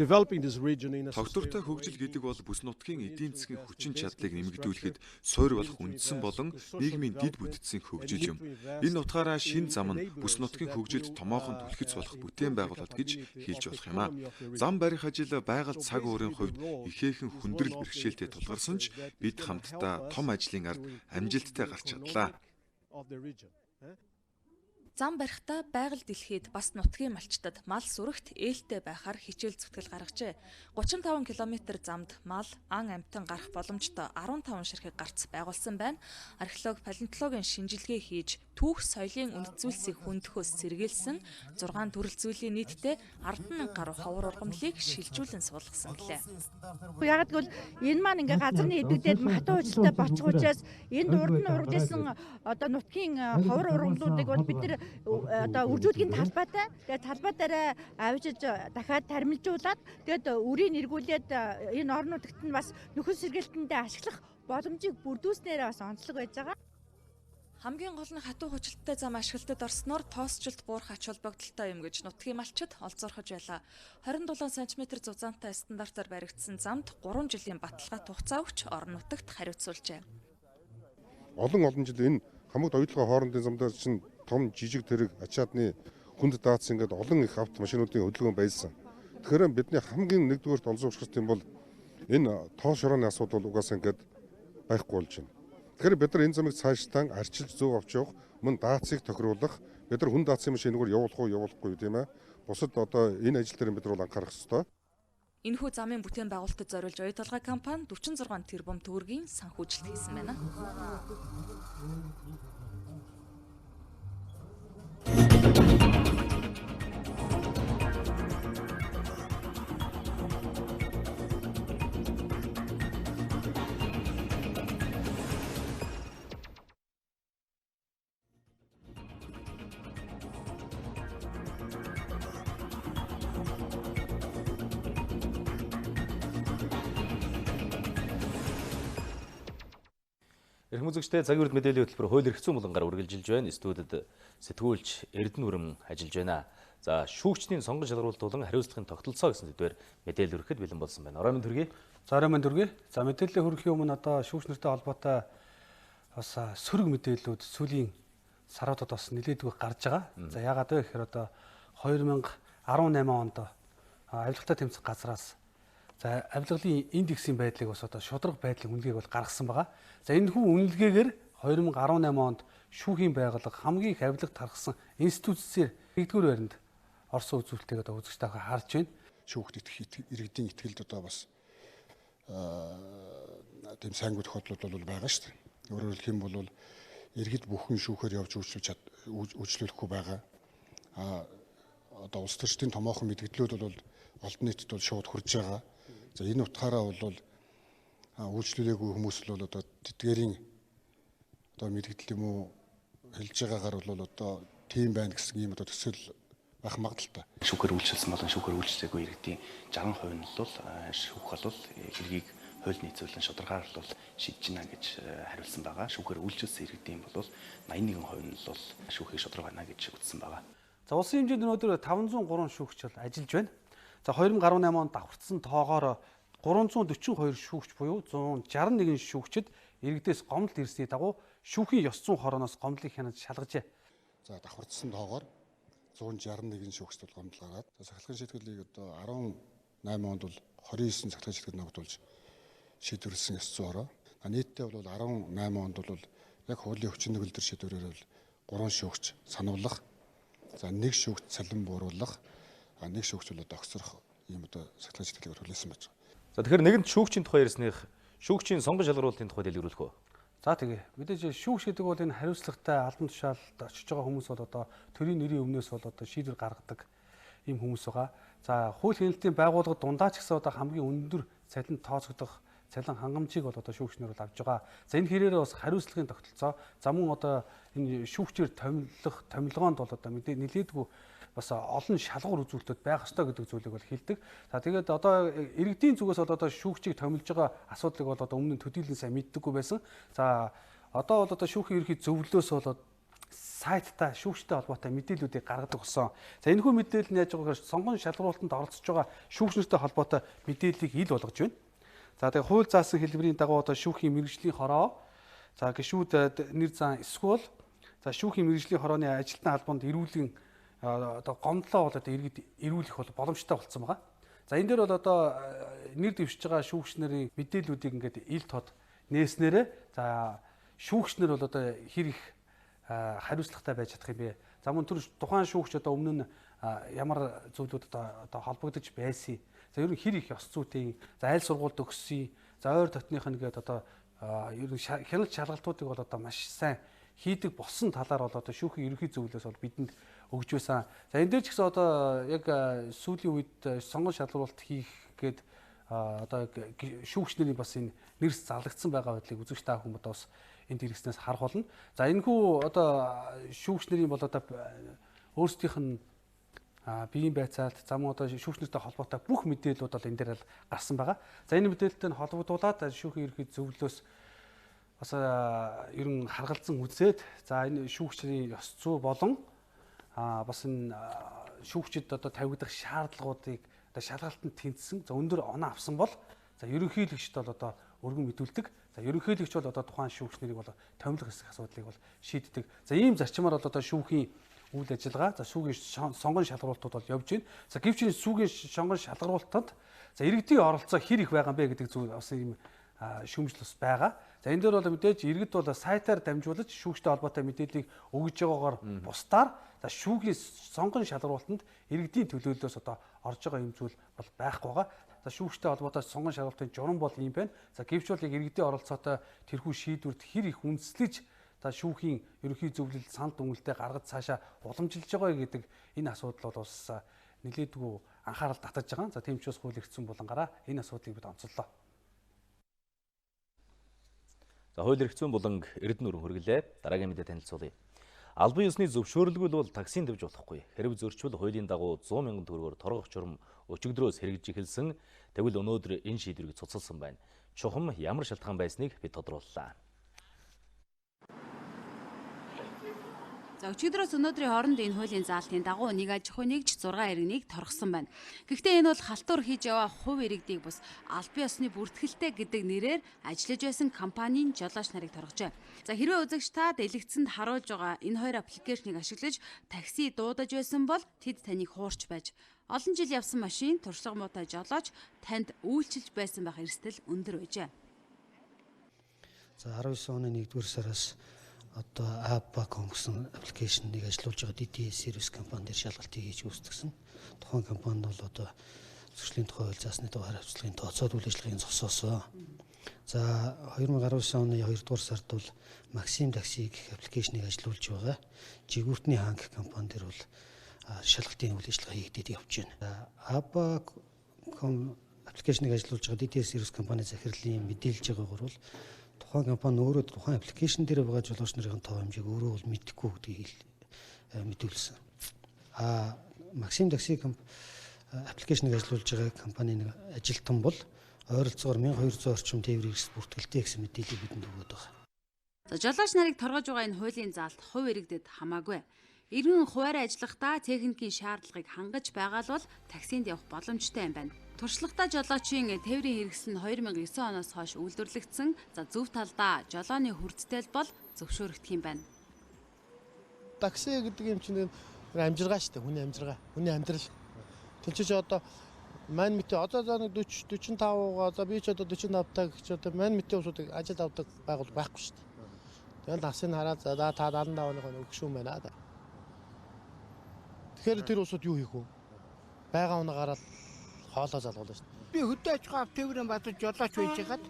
Тогтвортой хөгжил гэдэг бол бүс нутгийн эдийн засгийн хүчин чадлыг нэмэгдүүлэхэд суурь болох үндсэн болон нийгмийн дэд бүтцийн хөгжил юм. Энэ утгаараа шин зам нь бүс нутгийн хөгжилд томоохон түлхэц болох бүтээн байгуулалт гэж хэлж болох юм а. Зам барих ажил байгаль цаг уурын хувьд ихээхэн хүндрэл бэрхшээлтэй тулгарсан ч бид хамтдаа том ажлын ард амжилттай гарч чадлаа. Зам барихтаа байгаль дэлхийд бас нутгийн малчтад мал сүрэгт ээлтэй байхаар хичээл зүтгэл гаргажээ. 35 км замд мал, ан амьтан гарах боломжтой 15 ширхэг гарц байгуулсан байна. Археолог, палеонтологийн шинжилгээ хийж түүх соёлын үнэт зүйлсийг хөндөхөөс сэргийлсэн 6 төрөл зүйлийн нийтдээ 10,000 гаруй ховор ургамлыг шилжүүлэн суулгасан гэлээ. Яг гэвэл энэ маань ингээ газарны эдэгдээд махтаа уучлалтай болчих учраас энэ урд нь ургажсэн одоо нутгийн ховор ургамлуудыг бол бид нар одоо үржүүлгийн талбайтай тэгээд талбай дээр авчиж дахиад тармилжуулаад тэгээд үрийг эргүүлээд энэ орон нутагт нь бас нөхөн сэргээлтэндээ ашиглах боломжийг бүрдүүлснээр бас онцлог байж байгаа. Хамгийн гол нь хатуу хүчилттэй зам ашиглалтад орсноор тоосчлт буурах ач холбогдолтой юм гэж нутгийн малчид олзуурхаж байлаа. 27 см зузаантай стандартаар баригдсан замд 3 жилийн баталгаа хугацаа өгч орон нутагт хариуцуулжээ. Олон жил энэ хамагт оюутлогын хоорондын замдаар чинь том жижиг тэрэг ачаадны хүнд даацсан ингээд олон их авто машинуудын хөдөлгөөн байсан. Тэгэхээр бидний хамгийн нэгдүгээрт олзуурах юм бол энэ тоо шорооны асуудал угаасаа ингээд байхгүй болж байна. Тэгэхээр бид нар энэ замыг цаашдаа арчилж зөв авч явах, мөн даацыг тохируулах, бид нар хүн даацын машингаар явуулахгүй тийм ээ. Бусад одоо энэ ажил дээр бид нар анхаарах ёстой. Энэхүү замын бүтээн байгуулалтад зориулж оюу толгой компани 46 тэрбум төгрөгийн санхүүжилт хийсэн байна. Хүмүүзэгчтэй цагийн хүрд мэдээллийн хөтөлбөр хууль эрх зүйн булангаар үргэлжилж байна. Студид сэтгүүлч Эрдэнэ Үрм ажиллаж байна. За шүүгчдийн сонгон шалгаруулалт болон хариуцлагын тогтолцоо гэсэн сэдвээр мэдээлэл өргөхөд бэлэн болсон байна. Орой минь төргий. За орой минь төргий. За мэдээлэл хүргэхийн өмнө одоо шүүгч нартай холбоотой бас сөрөг мэдээллүүд сүүлийн саруудад бас нэлээдгүй гарч байгаа. За яагаад вэ гэхээр одоо 2018 онд авилгатай тэмцэх газраас за авилгалын индексийн байдлыг бас одоо шударга байдлын үнэлгээг бол гаргасан байгаа. За энэ хүн үнэлгээгээр 2018 онд шүүхийн байгууллага хамгийн их авилга тархсан институцээр 1-р байранд орсон үзүүлэлтийг одоо үзэгчтэй харж байна. Шүүхт иргэдийн итгэлд одоо бас тийм сайнгүй тохиолдлууд бол байгаа шүү дээ. Өөрөөр хэлэх юм бол иргэд бүхэн шүүхээр явж үйлчлүүлэхгүй байгаа. Одоо улс төрчдийн томоохон мэдгдлүүд бол олон нийтэд бол шууд хүрж байгаа. За энэ утгаараа бол үйлчлүүлээгүй хүмүүс бол одоо тэдгэрийн одоо мэдгдэл юм уу хэлж байгаагаар бол одоо тийм байна гэсэн ийм одоо төсөл байх магадaltaй. Шүүхээр үйлчлсэн болон шүүхээр үйлчлээгүй иргэдийн 60% нь бол шүүх бол хэргийг хууль нийцүүлэн шударгаар бол шийдэж байна гэж хариулсан байгаа. Шүүхээр үйлчлсэн иргэдийн бол 81% нь бол шүүхийг шударга байна гэж үзсэн байгаа. За улсын хэмжээнд өнөөдөр 503 шүүгч бол ажиллаж байна. За 2018 онд давхарцсан тоогоор 342 шүүгч буюу 161 шүүгчид иргэдээс гомдол ирсний дагуу шүүхийн ёс зүйн хорооноос гомдлыг хянаж шалгажээ. За давхарцсан тоогоор 161 шүүгчд бол гомдол гаргаад сахилгын шийдвэрлэлийг одоо 18 онд бол 29 сахилгын шийдвэрлэл ногдуулж шийдвэрлсэн ёс зүйн хороо. Нийтдээ бол 18 онд бол яг хуулийн хүчин төгөлдөр шийдвэрээр бол 3 шүүгч сануулгах, за 1 шүүгч цалин бууруулах, 1 шүүгч бол огцрох ийм одоо сахилгын шийдвэрлэлийг хүлээсэн байж байгаа. За тэгэхээр нэгэнт шүүгчийн тухай ярьсных шүүгчийн сонгон шалгаруулалтын тухай дэлгэрүүлэх үү? За тэгээ мэдээж шүүгч гэдэг бол энэ хариуцлагатай албан тушаалд очиж байгаа хүмүүс бол одоо төрийн нэрийн өмнөөс бол одоо шийдвэр гаргадаг ийм хүмүүс байгаа. За хууль хяналтын байгууллагад дундаа ч гэсэн одоо хамгийн өндөр цалин тооцогдох цалин хангамжийг бол одоо шүүгчнэр бол авж байгаа. За энэ хэрээрээ бас хариуцлагын тогтолцоо за мөн одоо энэ шүүгчээр томилгоонд бол одоо нэлээдгүй бас олон шалгуур үзүүлэлтүүд байх ёстой гэдэг зүйлийг бол хэлдэг. За тэгээд одоо иргэдийн зүгээс бол одоо шүүгчийг томилж байгаа асуудлыг бол одоо өмнө нь төдийлөн сайн мэддэггүй байсан. За одоо бол одоо шүүхийн ерхий зөвлөлөөс бол сайтта шүүгчтэй холбоотой мэдээллүүдийг гаргадаг болсон. За энэхүү мэдээлэл нь яаж байгаа гэхээр сонгон шалгаруулалтанд оролцож байгаа шүүгч нартай холбоотой мэдээллийг ил болгож байна. За тэгээд хууль заасан хэлбэрийн дагуу одоо шүүхийн мэргэжлийн хороо, за гишүүд нэр зан эсвэл за шүүхийн мэргэжлийн хорооны ажилтны албанд эрүүлийн одоо гомдлоо бол одоо иргэд эрүүлэх бол боломжтой болсон байгаа. За энэ дээр бол одоо нэр дэвшиж байгаа шүүгч нарын мэдээллүүдийг ингээд ил тод нээснээрээ за шүүгч нар бол одоо хэр их хариуцлагатай байж чадах юм бэ? За мөн түр тухайн шүүгч одоо өмнө нь ямар зүйлүүд одоо холбогдож байсан. За ер нь хэр их ёс зүйтэй, за айл сургуульд өгсөн, за ойр дотных нь гээд одоо ер нь хяналт шалгалтуудыг бол одоо маш сайн хийдэг болсон талаар бол одоо шүүхийн ерөнхий зөвлөлөөс бол бидэнд өгж байсан. За энэ дээр ч гэсэн одоо яг сүүлийн үед сонгон шалгаруулалт хийх гээд одоо шүүгч нарын бас энэ нэрс зарлагдсан байгаа байдлыг үзэгч та хүмүүс бас энд хэрэгснээс харах болно. За энэхүү одоо шүүгч нарын бол одоо өөрсдийнх нь биеийн байцаалт зам одоо шүүгч нартай холбоотой бүх мэдээллүүд бол энэ дээр л гарсан байгаа. За энэ мэдээлэлтэй холбогдуулаад шүүхийн ерөнхий зөвлөлөөс бас ер нь харгалзан үзээд за энэ шүүгчийн ёс зүй болон бас энэ шүүгчид одоо тавигдах шаардлагуудыг одоо шалгалтанд тэнцсэн за өндөр оноо авсан бол за ерөнхийлөгчд бол одоо өргөн мэдүүлдэг. За ерөнхийлөгч бол одоо тухайн шүүгч нарыг бол томилох хэсэг асуудлыг бол шийддэг. За ийм зарчмаар бол одоо шүүхийн үйл ажиллагаа за шүүхийн сонгон шалгаруулалтууд бол явж байна. За гэвч энэ шүүхийн сонгон шалгаруулалтанд за иргэдийн оролцоо хэр их байгаа юм бэ гэдэг зүйл бас ийм шүүмжлэл бас байгаа. За энэ дээр бол мэдээж иргэд бол сайтаар дамжуулж шүүгчтэй холбоотой мэдээллийг өгж байгаагаар бусдаар за шүүхийн сонгон шалгаруулалтанд иргэдийн төлөөллөөс одоо орж байгаа юм зүйл бол байхгүй байгаа. За шүүгчтэй холбоотой сонгон шалгаруулалтын журам бол юм байна. За гэвч бол яг иргэдийн оролцоотой тэрхүү шийдвэрт хэр их үндэслэж за шүүхийн ерөнхий зөвлөл санал дүгнэлтэд гаргаж цаашаа уламжилж байгаа гэдэг энэ асуудал бол бас нэлээдгүй анхаарал татаж байгаа. За тийм ч бас хууль эрх зүйн булангаараа энэ асуудлыг бид онцоллоо. За хууль эрх зүйн буланг Эрдэнэ Үрм хүргэлээ. Дараагийн мэдээ танилцуулъя. Албан ёсны зөвшөөрлгүй бол таксийн тавьж болохгүй. Хэрв зөрчил хуулийн дагуу 100 мянган төгрөгөөр торгох журам өчигдрөөс хэрэгжиж эхэлсэн. Тэгвэл өнөөдөр энэ шийдвэрийг цуцалсан байна. Чухам ямар шалтгаан байсныг бид тодрууллаа. За өчигдрөөс өнөөдрийн хооронд энэ хуулийн заалтын дагуу нэг аж ахуй нэгж 6 иргэнийг торгосон байна. Гэхдээ энэ бол халтур хийж яваа хувь иргэдийг бус албан ёсны бүртгэлтэй гэдэг нэрээр ажиллаж байсан компанийн жолооч нарыг торгожээ. За хэрвээ үзэгч та дэлгэцэнд харуулж байгаа энэ хоёр аппликейшнийг ашиглаж такси дуудаж байсан бол тэд таныг хуурч байж олон жил явсан машин туршлага муутай жолооч танд үйлчилж байсан байх эрсдэл өндөр байжээ. За 19 оны 1-р сараас одоо App.com гэсэн аппликейшнийг ажиллуулж байгаа DTS сервис компани дээр шалгалтыг хийж үүсгэсэн. Тухайн компанид бол одоо зөрчлийн тухай хууль заасны дугаар хариуцлагын тооцоод үйл ажиллагааг зогсоосоо. За 2019 оны 2-р сард бол Maxim такси гэх аппликейшнийг ажиллуулж байгаа. Жигүүртний хаан гэх компани дээр бол шалгалтын үйл ажиллагаа хийгдээд явж байна. App.com аппликейшнийг ажиллуулж байгаа DTS сервис компани захирлын мэдээлж байгаагаар бол тухайн компани өөрөө тухайн аппликейшн дээр байгаа жолооч нарын тоо хэмжээг өөрөө бол мэдэхгүй гэдгийг мэдүүлсэн. Maxim такси аппликейшнийг ажиллуулж байгаа компанийн ажилтан бол ойролцоогоор 1200 орчим тээврийн эрс бүртгэлтэй гэсэн мэдээллийг бидэнд өгöd байгаа. За жолооч нарыг торгож байгаа энэ хуулийн заалт хувь иргэдэд хамаагүй. Иргэн хуваарь ажиллахдаа техникийн шаардлагыг хангаж байгаа бол таксинд явах боломжтой юм байна. Туршлагатай жолоочийн тээврийн хэрэгсэл нь 2009 оноос хойш үйлдвэрлэгдсэн. За зөв талдаа жолооны хүрдтэл бол зөвшөөрөгдөх юм байна. Такси гэдэг юм чинь амжиргаа шүү дээ. Хүний амжиргаа, хүний амьдрал. Тэнцэж одоо мань мэтэ одоо 40 45 за би ч одоо 45 таг ч одоо мань мэтэ усуудыг ажил авдаг байгуул байхгүй шүү дээ. Тэгэл таксыг хараад за та 75 оны өгшүүн байна да. Тэгэхээр тэр усууд юу хийх вэ? Бага унаа гараад хоолоо залгуулна шүү дээ. Би хөдөө аж ахуй тээврийн баатар жолооч байж хагаад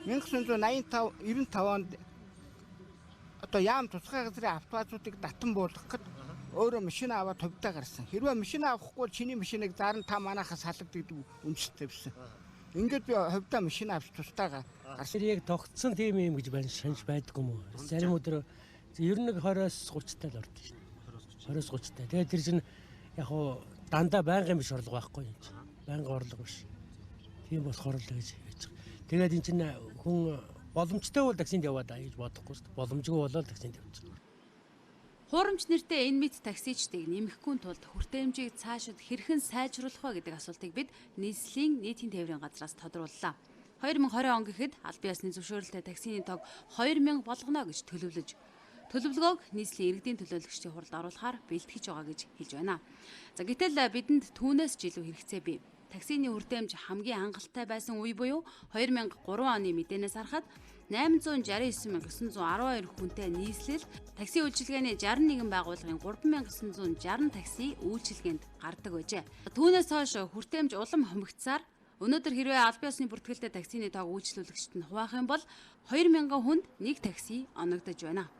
1985 онд одоо яам тусгай газрын автобусуудыг татан буулгахад өөрөө машин аваад товдоо гарсан. Хэрвээ машин авахгүй бол чиний машиныг 65 манахаас салгаддаг үндэстэй байсан. Ингээд би ховдоо машин авч тустайгаа гарсан. Яг тогтсон тийм юм гэж санаж байдгүй юм уу? Зарим өдөр 91-20-оос 30-таа л ордог шүү дээ. 20-оос 30-таа. Тэгээд тэр чинь яг хуу дандаа байнгын биш орлого байхгүй юм чинь. Байнгын орлого биш. Тийм болохоор л гэж яаж. Тэгээд эн чинь хүн боломжтой бол таксинд яваад гэж бодохгүй шүү дээ. Боломжгүй болоод таксинд явж байгаа. Хуурамч нэртэй энэ мэд таксичдыг нэмэхгүй тулд хүртээмжийг цаашид хэрхэн сайжруулах вэ гэдэг асуултыг бид нийслэлийн нийтийн тээврийн газраас тодрууллаа. 2020 он гэхэд албан ёсны зөвшөөрөлтэй таксины тоог 2000 болгоно гэж төлөвлөгөөг нийслэлийн иргэдийн төлөөлөгчдийн хуралд оруулахаар бэлтгэж байгаа гэж хэлж байна. За гэтэл бидэнд түүнээс ч илүү хэрэгцээ бий. Таксины хүртээмж хамгийн хангалттай байсан үе буюу 2003 оны мэдээнээс харахад 869,912 хүнтэй нийслэл такси үйлчилгээний 61 байгууллагын 3,960 такси үйлчилгээнд гардаг байжээ. Түүнээс хойш хүртээмж улам хомигдсаар өнөөдөр хэрвээ албан ёсны бүртгэлтэй таксины тоог үйлчлүүлэгчид нь хуваах юм бол 2000 хүнд нэг такси оногдож байна.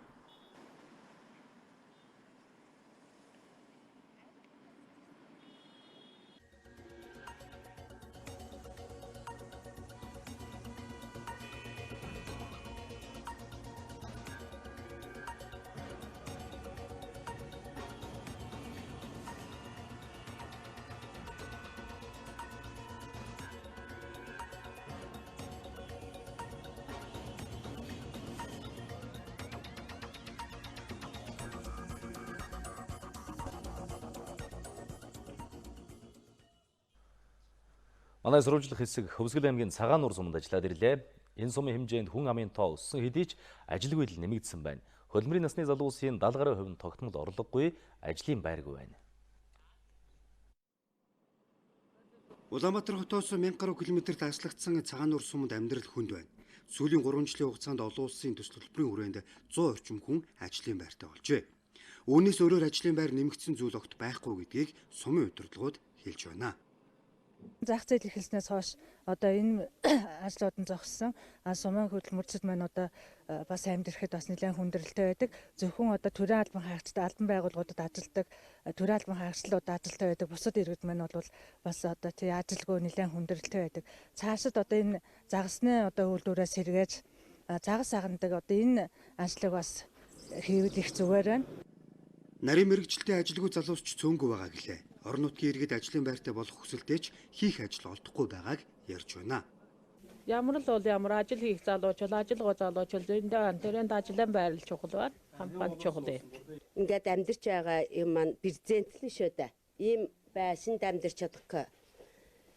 Манай сурвалжлах хэсэг Хөвсгөл аймгийн Цагаан нур суманд ажиллаад ирлээ. Энэ сумын хэмжээнд хүн амын тоо өссөн хэдий ч ажилгүй л нэмэгдсэн байна. Хөдөлмөрийн насны залуусын 70% нь тогтмол орлогогүй, ажлын байргүй байна. Улаанбаатар хотоос 1000 гаруй километрт таслагдсан Цагаан нур суманд амьдрал хүнд байна. Сүүлийн 3 жилийн хугацаанд олон улсын төсөл хөтөлбөрийн хүрээнд 100 орчим хүн ажлын байртай болжээ. Үүнээс өөрөөр ажлын байр нэмэгдсэн зүйл огт байхгүй гэдгийг сумын удирдлагууд хэлж байна. Зах зээл эхэлснээс хойш одоо энэ ажлууд нь зогссон. Сумын хөдөлмөрчид маань одоо бас амьдрахад бас нэлээд хүндрэлтэй байдаг. Зөвхөн одоо төрийн албан хаагчид албан байгууллагуудад ажилладаг, төрийн албан хаагчлууд ажилтай байдаг. Бусад иргэд маань бол бас одоо тий ажилгүй нэлээд хүндрэлтэй байдаг. Цаашид одоо энэ загасны одоо үйлдвэрээс сэргээж загас агандаг одоо энэ ажлыг бас хийвэл их зүгээр байна. Нарийн мэрэгчлээ ажилгүй залуусч цөөнгүй байгаа гэлээ. Орон нутгийн иргэд ажлын байртай болох хүсэлтэйч хийх ажил олдохгүй байгааг ярьж байна. Ямар л бол ямар ажил хийх залуучвал ажиллагаа залуучвал тэрэнд ажлын байрлал чухал байна. Хамгаалт чухал. Ингээд амьдарч байгаа юм маань презентл шүү дээ. Ийм байшинд амьдарч чадахгүй.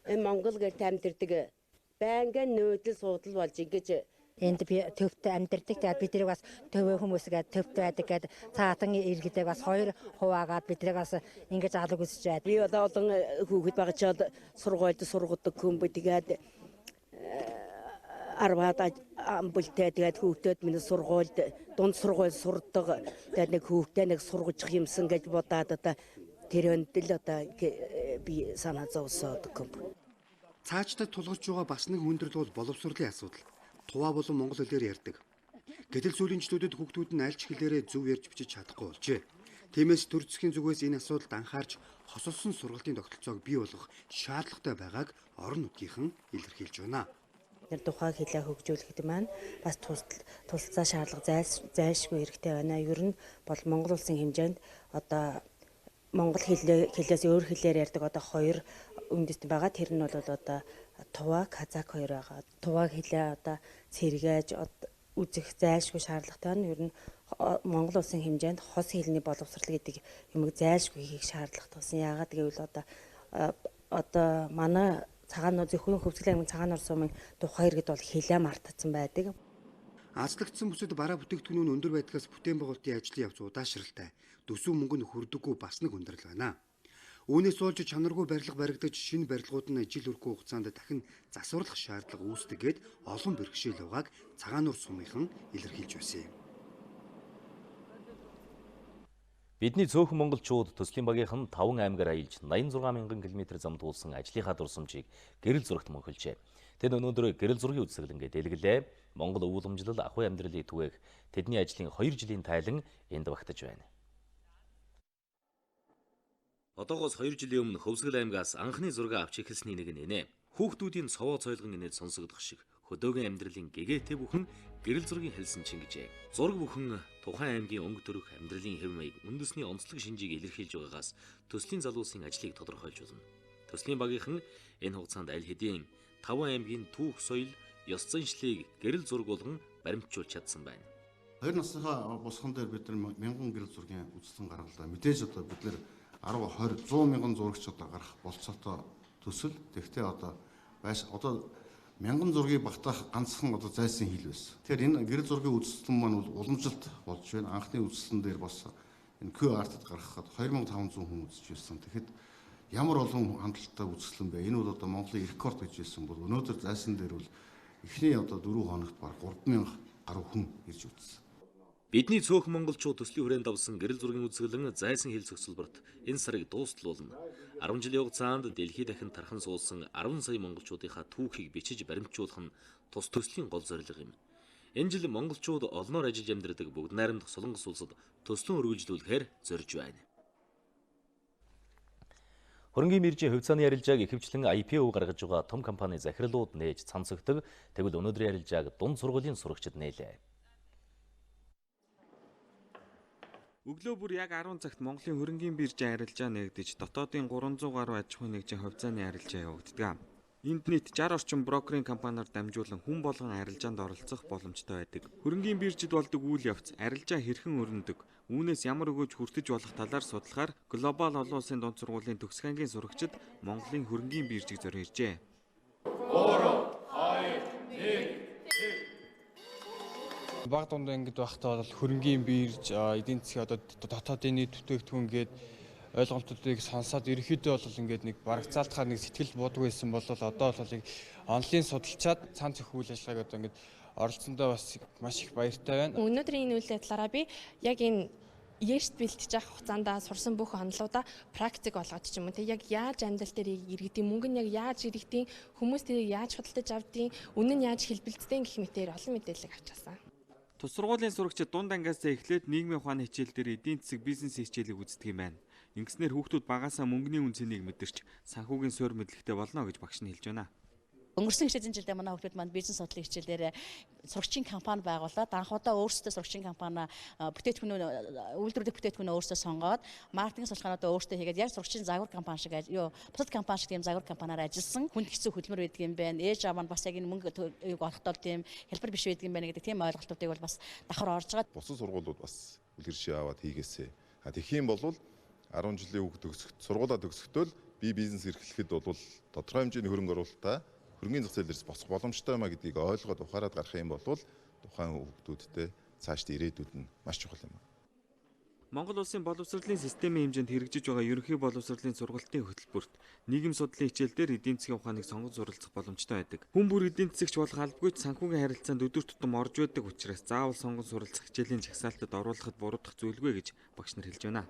Энэ Монгол гэрт амьдардаг байнгын нүүдэл суудал болж ингэж энд би төвд амьдардаг. Тэгээд бидний бас төвөө хүмүүсгээд төвд байдаг гэдэг цаатан иргэдэг бас 2 хуваагаад бидний бас ингэж алга үсэж байна. Би одоо олон хүүхэд багчаад сургуульд сургадаг хүн би тэгээд арваад амбултай тэгээд хүүхдүүд минь сургуульд дунд сургууль сурдаг. Тэгээд нэг хүүхдээ нэг сургаж юмсан гэж бодоод одоо тэр өндөл одоо би санаа зовсоод гом. Цаашдаа тулгарч байгаа бас нэг хүндрэл бол боловсролын асуудал. Туваа болон монгол хэлээр ярьдаг. Гэтэл сүүлийн жилүүдэд хүүхдүүд нь аль ч хэлээрээ зөв ярьж бичиж чадахгүй болжээ. Тиймээс төр засгийн зүгээс энэ асуудалд анхаарч хосолсон сургалтын тогтолцоог бий болгох шаардлагатай байгааг орон нутгийнхан илэрхийлж байна. Тухайн хэлээ хөгжүүлэхэд маань бас тусалцаа шаардлага зайлшгүй хэрэгтэй байна. Ер нь бол Монгол улсын хэмжээнд одоо монгол хэлээс өөр хэлээр ярьдаг одоо 2 үндэстэн байгаа. Тэр нь бол одоо Туваа, Казак 2 байгаа. Туваа хэлээ одоо сэргээж үзэх зайлшгүй шаардлагатай байна. Ер нь Монгол улсын хэмжээнд хос хэлний боловсрол гэдэг юмыг зайлшгүй хийх шаардлагатай болсон. Яагаад гэвэл одоо манай цагаан зөвхөн хөвсгөл аймгийн цагаан ор сумын тухай иргэд бол хэлээ мартагдсан байдаг. Азлагдсан бүсэд бараа бүтээгдэхүүн нь өндөр байдгаас бүтээн байгуулалтын ажлын явц удаашралтай. Төсөв мөнгө нь хүрдэггүй бас нэг хүндрэл байна. Үүнээс болж чанаргүй барилга баригдаж шинэ барилгууд нь жил хүрэх хугацаанд дахин засварлах шаардлага үүсдэгээд олон бэрхшээл байгааг цагаан ор сумынхан илэрхийлж байсан юм. Бидний цөөхөн монголчууд төслийн багийнхан 5 аймгаар аялж 86 мянган км зам дуулсан ажлынхаа дурсамжийг гэрэл зурагт мөнхөлжээ. Тэд өнөөдөр гэрэл зургийн үзэсгэлэнгээ дэлгэлээ. Монгол өвлөмжлөл ахуй амьдралыг түгээх тэдний ажлын 2 жилийн тайлан энд багтаж байна. Одоогоос 2 жилийн өмнө Хөвсгөл аймгаас анхны зураг авч эхэлсний нэг нэ. Хүүхдүүдийн цовоо цойлгон инээд сонсогдох шиг хөдөөгийн амьдралын гэгээтэй бүхэн гэрэл зургийн хэлсэн чингэжээ. Зураг бүхэн тухайн аймгийн өнгө төрөх амьдралын хэв маяг үндэсний онцлог шинжийг илэрхийлж байгаагаас төслийн залуусын ажлыг тодорхойлж болно. Төслийн багийнхан энэ хугацаанд аль хэдийн 5 аймгийн түүх соёл, ёс заншлыг гэрэл зураг болгон баримтжуулж чадсан байна. 2 насныхаа босхон дээр бид нар 1000 гэрэл зургийн үзэсгэлэн гаргалаа. Мэдээж одоо бид нар 10, 20, 100 мянган зурагч одоо гарах болцоотой төсөл. Тэгвэл одоо 1000 зургийг багтаах ганцхан одоо зайсан хил байсан. Тэгэхээр энэ гэрэл зургийн үзэсгэлэн маань бол уламжилт болж байна. Анхны үзэсгэлэн дээр бас энэ QR-т гаргахад 2500 хүн үзэж байсан. Тэгэхэд ямар олон хандлттай үзэсгэлэн бэ? Энэ бол одоо Монголын рекорд гэж хэлсэн бол өнөөдөр зайсан дээр бол эхний одоо 4 хоногт баг 3000 гаруй хүн ирж үзсэн. Бидний цөөхөн монголчууд төслийн хүрээнд давсан гэрэл зургийн үзэсгэлэн зайсан хил зохицолборт энэ сарыг дуусталуулна. 10 жилийн хугацаанд дэлхийд дахин тархан суулсан 10 сая монголчуудынхаа түүхийг бичиж баримтжуулах нь тус төслийн гол зорилго юм. Энэ жил монголчууд олноор ажиллаж амьдардаг бүгд найрамдах Солонгос улсад төслөн өргөжлүүлэхээр зорж байна. Хөрөнгийн мэржийн хувьцааны арилжааг ихэвчлэн IPO гаргаж байгаа том компани захирлууд нээж цамцагдаг. Тэгвэл өнөөдрийн арилжааг дунд сургуулийн сурагчид нээлээ. Өглөө бүр яг 10 цагт Монголын хөрөнгийн биржийн арилжаа нэгдэж дотоодын 300 гаруй аж ахуйн нэгжийн хувьцааны арилжаа явагддаг. Энд нийт 60 орчим брокерийн компаниар дамжуулан хүн болгон арилжаанд оролцох боломжтой байдаг. Хөрөнгийн биржид болдог үйл явц арилжаа хэрхэн өрнөдөг, үүнээс ямар өгөөж хүртэж болох талаар судлахаар глобал олон улсын дунд сургуулийн төгсгөнгийн сурагчид Монголын хөрөнгийн биржийг зорин иржээ. 3, 2, 1 Баг дундаа ингэж байхдаа бол хөрөнгийн бирж, эдийн засгийн одоо дотоодын нийт бүтээгдэхүүн гээд ойлголтуудыг сонсоод ерөөхдөө бол ингээд нэг барагцаалтахаар нэг сэтгэл боддог байсан бол одоо бол онлайн судалчаад цаан зөх үйл ажиллагааг одоо ингээд оролцсондоо бас маш их баяртай байна. Өнөөдрийн энэ үйл ажиллагаараа би яг энэ Ешт бэлтэж авах хугацаанд сурсан бүх онолуудаа практик болгоод ч юм уу яг яаж амьдрал дээр иргэдийн мөнгө нь яг яаж иргэдийн хүмүүс тэрийг яаж худалдаж авдیں, үнэ нь яаж хэлбэлцдэг гэх мэтээр олон мэдээлэл авчаасан. Тус сургуулийн сурагчид дунд ангиас эхлээд нийгмийн ухааны хичээл дээр эдийн засаг бизнес хичээлийг үздэг юм байна. Ингэснээр хүүхдүүд багаасаа мөнгөний үнцнийг мэдэрч санхүүгийн суурь мэдлэгтэй болно гэж багш нь хэлж байна. Өнгөрсөн хичээлийн жилдээ манай хүүхдүүд маань бизнес судлалын хичээлээр сурагчийн компани байгуулаад анхудаа өөрсдөө сурагчийн компани үйлдвэрлэх бүтээтгүүнээ өөрсдөө сонгоод маркетинг судалгаануудаа өөрсдөө хийгээд яг сурагчийн загвар компани шиг бусад компани шиг тийм загвар компаниар ажилласан хүнд хэцүү хөдөлмөр байдаг юм байна. Ээж аваа маань бас яг энэ мөнгө олохдоо тийм хэлбэр биш байдаг юм байна гэдэг тийм ойлголтуудыг бол бас давхар орж байгаа. Бусад сургуулиуд бас үлгэршээ аваад хийгээсэй. Тэгэх юм бол 10 жилийн хүүхд сургуулаа төгсөхдөө би бизнес эрхлэхэд бол тодорхой хэмжээний хөрөнгө оруулалтаа хөрөнгөний зах зээлээс босох боломжтой маа гэдгийг ойлгоод ухаарад гарах юм бол тухайн хүүхдүүдтэй цаашдаа ирээдүйд нь маш чухал юм. Монгол улсын боловсролын системийн хэмжээнд хэрэгжиж байгаа ерөнхий боловсролын сургалтын хөтөлбөрт нийгэм судлалын хичээлдэр эдийн засгийн ухааныг сонгож суралцах боломжтой байдаг. Хүн бүр эдийн засагч болох албагүйч санхүүгийн харилцаанд өдөр тутам орж байдаг учраас заавал сонгон суралцах хичээлийн жагсаалтад оруулахад буруудах зүйлгүй гэж багш нар хэлж байна.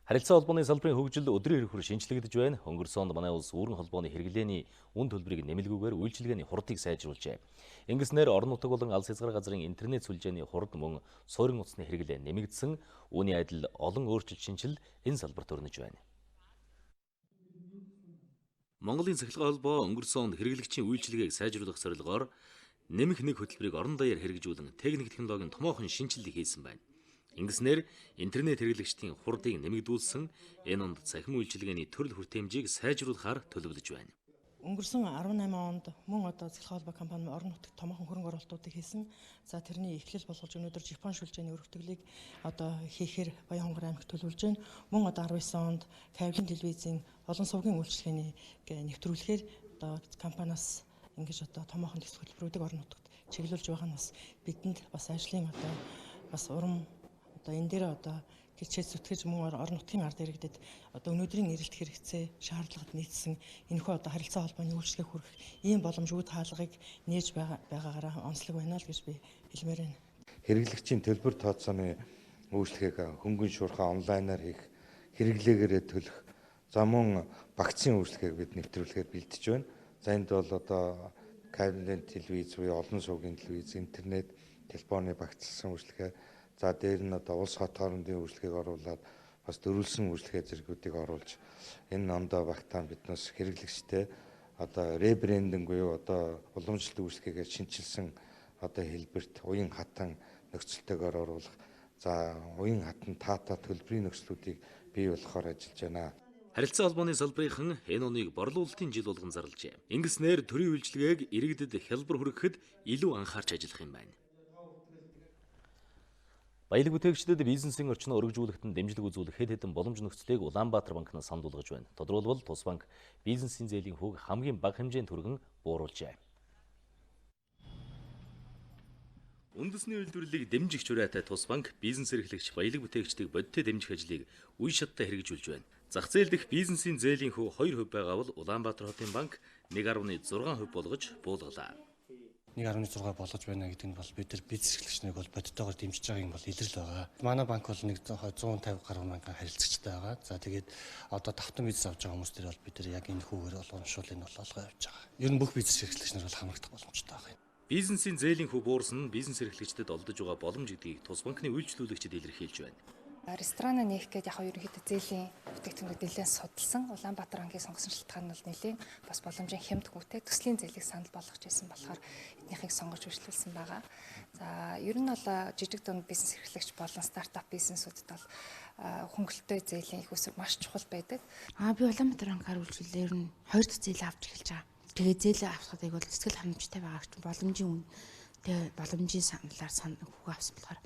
Харилцаа холбооны салбарын хөгжил өдрийн хэрхүр шинжлэгдэж байна. Өнгөрсөн онд манай улс үүрэн холбооны хэрэглээний үн төлбөрийг нэмэлгүйгээр үйлчилгээний хурдыг сайжруулжээ. Ингэснээр орон нутаг болон алс хязгаар газрын интернет сүлжээний хурд мөн суурин утасны хэрэглээ нэмэгдсэн. Үүний адил олон өөрчлөлт шинжил энэ салбарт өрнөж байна. Монголын цахилгаан холбоо өнгөрсөн онд хэрэглэгчийн үйлчилгээг сайжруулах зорилгоор нэмэх нэг хөтөлбөрийг орон даяар хэрэгжүүлэн техник технологийн томоохон шинжилгээ хийсэн байна. Ингэснээр интернет хэрэглэгчдийн хурдыг нэмэгдүүлсэн энэ онд цахим үйлчилгээний төрөл хүртээмжийг сайжруулахаар төлөвлөж байна. Өнгөрсөн 18 онд мөн цахилгаан холбоо компани орон нутагт томоохон хөрөнгө оруулалтуудыг хийсэн. За тэрний эхлэл болгож өнөөдөр Япон шүлжээний өргөтгөлийг хийхээр Баян-Хонгор аймагт төлөвлөж байна. Мөн 19 онд кабелийн телевизийн олон сувгийн үйлчилгээний нэвтрүүлэхээр компаниас ингэж томоохон төсөв хөтөлбөрүүдийг орон нутагт чиглүүлж байгаа нь бас бидэнд бас ажлын бас урам энэ дээр хичээл зүтгэж мөн орон нутгийн ард иргэдэд өнөөдрийн эрэлт хэрэгцээ шаардлагад нийцсэн энэхүү харилцаа холбооны үйлчлэгээ хүргэх ийм боломжгүй хаалгыг нээж байгаагаараа онцлог байна л гэж би хэлмээр байна. Хэрэглэгчийн төлбөр тооцооны үйлчлэгийг хөнгөн шуурхай онлайнаар хийх, хэрэглээгээрээ төлөх, за мөн вакцины үйлчлэгийг бид нэвтрүүлэхээр бэлдэж байна. За энд бол кабелийн телевиз буюу олон сувгийн телевиз, интернет, телефоны багцлсан үйлчлэгээ, за дээр нь улс хот хоорондын үйлчлэгийг оруулаад бас дөрвөлсөн үйлчлэгээ зэргүүдийг оруулж энэ ондоо багтаан биднээс хэрэглэгчтэй ребрендинг буюу уламжлалт үйлчлэгээр шинчилсэн хэлбэрт уян хатан нөхцөлтэйгээр оруулах, за уян хатан таата төлбөрийн нөхцлүүдийг бий болгохоор ажиллаж байна. Харилцаа холбооны салбарынхан энэ оныг борлуулалтын жил болгон зарлажээ. Ингэснээр төрийн үйлчлэгээг иргэдэд хялбар хүргэхэд илүү анхаарч ажиллах юм байна. Баялаг бүтээгчдэд бизнесийн орчноо өргөжүүлэхэд дэмжлэг үзүүлэх хэд хэдэн боломж нөхцөлийг Улаанбаатар банкнаас сануулгаж байна. Тодорхойлбол Тус банк бизнесийн зээлийн хүүг хамгийн бага хэмжээнд түргэн бууруулжээ. Үндэсний үйлдвэрлэлийг дэмжих чураатай Тус банк бизнес эрхлэгч баялаг бүтээгчдийг бодиттой дэмжих ажлыг үе шаттай хэрэгжүүлж байна. Зах зээл дэх бизнесийн зээлийн хүү 2% байгаа бол Улаанбаатар хотын банк 1.6% болгож буулгалаа. 1.6 болгож байна гэдэг нь бол бид нар бизнес эрхлэгчнийг бол бодиттойгоор дэмжиж байгаа юм бол илрэл байгаа. Манай банк бол 150 гаруй мянган харилцагчтай байгаа. За тэгээд давтан бизнес авч байгаа хүмүүс төр бол бид нар яг энэ хүүгээр уламжуулалыг нь бол олгоо явж байгаа. Ер нь бүх бизнес эрхлэгч нар бол хамрагдах боломжтой байгаа юм. Бизнесийн зээлийн хүү буурсан нь бизнес эрхлэгчдэд олдож байгаа боломж гэдгийг Тус банкны үйлчлүүлэгчид илэрхийлж байна. Ресторан нээх гээд яг ерөнхийдөө зээлийн бүтээгдэхүүнүүд нэлээд судалсан. Улаанбаатар банкын сонгосон шалтгаан нь бол нэлээд бас боломжийн хямд хүүтэй төслийн зээлийг санал болгож байсан болохоор эднийхийг сонгож үйлчлүүлсэн байгаа. За ер нь бол жижиг дунд бизнес эрхлэгч болон стартап бизнесүүдэд бол хөнгөлөлтөө зээлийн их усур маш чухал байдаг. Би Улаанбаатар банкаар үйлчлүүлээ ер нь 2 дахь зээл авч эхэлж байгаа. Тэгээд зээл авахад яг бол цэцгэл хангамжтай байгаа ч боломжийн үн тэгээ боломжийн саналаар хүүгээ авсан болохоор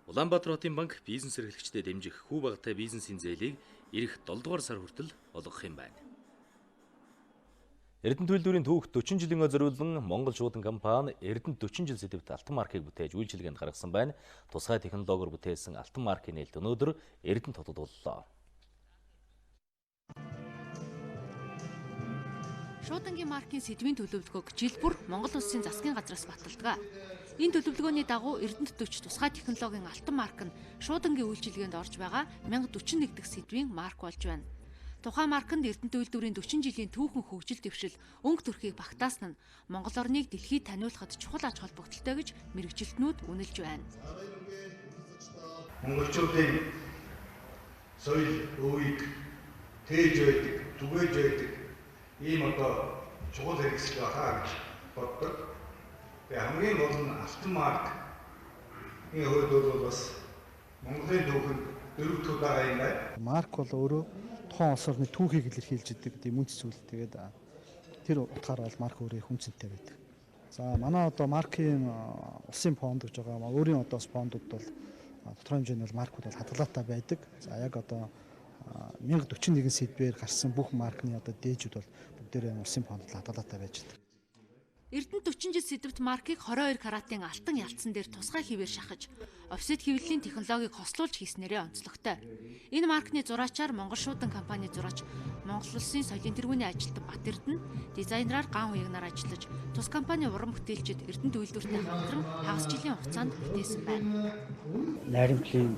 Улаанбаатар хотын банк бизнес эрхлэгчдэд дэмжих хүү багатай бизнесийн зээлийг ирэх 7 дугаар сар хүртэл олгох юм байна. Эрдэнэт үйлдвэрийн түүх 40 жилийн зориулсан Монгол шуудан компани Эрдэнэт 40 жил сэдвт алтан маркийг бүтээж үйлчилгээнд гаргасан байна. Тусгай технологиор бүтээсэн алтан маркийн нээлт өнөөдөр Эрдэнэт хотод боллоо. Шуудангийн маркийн сэдвийн төлөвлөгөөг жил бүр Монгол улсын засгийн газраас баталдаг. Энэ төлөвлөгөөний дагуу Эрдэнэт 40 тусгай технологийн алтан марк нь шуудангийн үйлчилгээнд орж байгаа 1041 дэх сэдвийн марк болж байна. Тухайн марканд Эрдэнэт үйлдвэрийн 40 жилийн түүхэн хөгжил дэвшил өнгө төрхийг багтаасан нь Монгол орныг дэлхийд таниулахад чухал ач холбогдолтой гэж мэрэгжилтнүүд үнэлж байна. Монголчуудын соёл өвийг тээж байдаг, түгээж байдаг ийм чухал хэрэгсэл байна гэж боддог. Тэгээ хамгийн гол нь алтан маркийн хувьд бол бас Монголын түүхэнд дөрөвдүгээр байгаа юм байна. Марк бол өөрөө тухайн улс орны түүхийг илэрхийлж идэг тийм үнц зүйл. Тэгээд тэр утгаараа бол марк өөрөө их үнцэнтэй байдаг. За манай одоо маркийн улсын фонд гэж байгаа. Өөрийн одоо фондууд бол тодорхой хэмжээний бол маркууд бол хадгалаатай байдаг. За яг одоо 1041 сэдвээр гарсан бүх маркны одоо дээжүүд бол бүгдээрээ улсын фондод хадгалаатай байж байгаа. Эрдэнэ 40 жил сэдвт маркийг 22 каратын алтан ялцсан дээр тусгай хിവэр шахаж, офсет хэвлэлийн технологиг хослуулж хийснээрээ онцлогтой. Энэ маркны зураачаар Монгол шуудан компани зураач Монгол улсын соёлын тэргүүний ажилтан Бат Эрдэнэ дизайнераар ган уягнаар ажиллаж, тус компани уран бүтээлчид Эрдэнэт үйлдвэртэй хамтран хагас жилийн хугацаанд бүтээсэн байна. Найрамдлын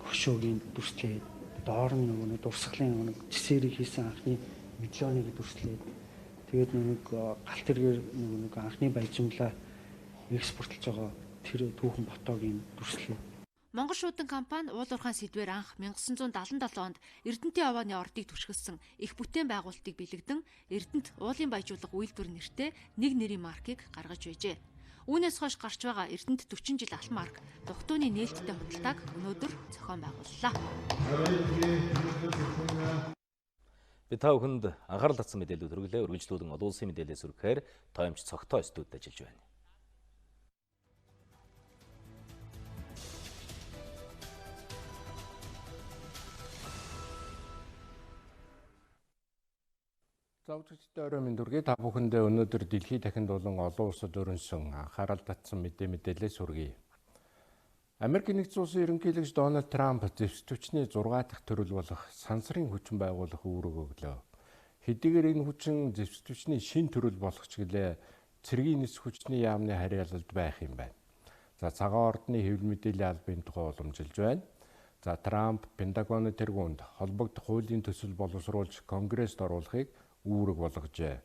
хөшөөгийн дүрслээд, доор нь нөгөө дурсгалын жисэрийг хийсэн анхны медальоныг дүрслээд, тэгээд нэг галт тэргээр нэг анхны баяжмлаа экспортлж байгаа тэр түүхэн ботогийн дүрслээ. Монгол шуудан компани уулуурхаан сэдвээр анх 1977 онд Эрдэнэтийн овооны ордыг түшгэлсэн их бүтээн байгуулалтыг бэлэгдэн Эрдэнэт уулын баяжуулах үйлдвэр нэртэй нэг нэрийн маркийг гаргаж байжээ. Үүнээс хойш гарч байгаа Эрдэнэт 40 жил алтан марк дугтууны нээлттэй худалдааг өнөөдөр зохион байгууллаа. Би та бүхэнд анхаарал татсан мэдээлүүд хүргэлээ. Үргэлжлүүлэн олон улсын мэдээлэлээс үргэхээр тоомч цогтой студид ажиллаж байна. За үзэгчдээ орой минь дүргээ та бүхэндээ өнөөдөр дэлхийд дахинд болон олон улсад өрнсөн анхаарал татсан мэдээлэлээс хүргэе. Америкийн нэгдсэн улсын ерөнхийлөгч Дональд Трамп зэвсэг хүчний 6 дахь төрөл болох сансрын хүчин байгуулах үүрэг өглөө. Хэдийгээр энэ хүчин зэвсэг хүчний шинэ төрөл болох ч гэлээ цэргийн нисэх хүчний яамны харьяалалд байх юм байна. За цагаан ордны хэвлэл мэдээллийн албаны тухай уламжилж байна. За Трамп Пентагоны тэргуунд холбогдох хуулийн төсөл боловсруулж Конгресст оруулахыг үүрэг болгожээ.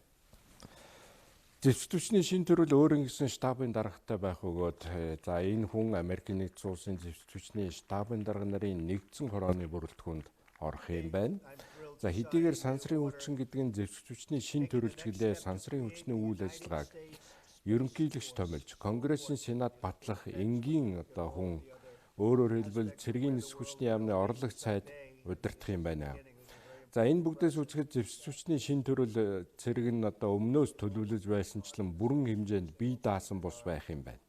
Зэвсэг хүчний шинэ төрөл өөр ингэсэн штабын даргатай байх бөгөөд за энэ хүн Америкийн нэгдсэн улсын зэвсэг хүчний штабын дарга нарын нэгдсэн хорооны бүрэлдэхүүнд орох юм байна. За хэдийгээр сансрын хүчин гэдэг нь зэвсэг хүчний шинэ төрөлч гэлээ сансрын хүчний үйл ажиллагааг ерөнхийлөгч томилж Конгрессийн Сенат батлах энгийн хүн өөрөөр хэлбэл цэргийн нисэх хүчний яамны орлогч сайд удирдах юм байна. За энэ бүгдээс үзэхэд зэвсэг хүчний шинэ төрөл цэрэг нь өмнөөс төлөвлөж байсанчлан бүрэн хэмжээнд бие даасан бус байх юм байна.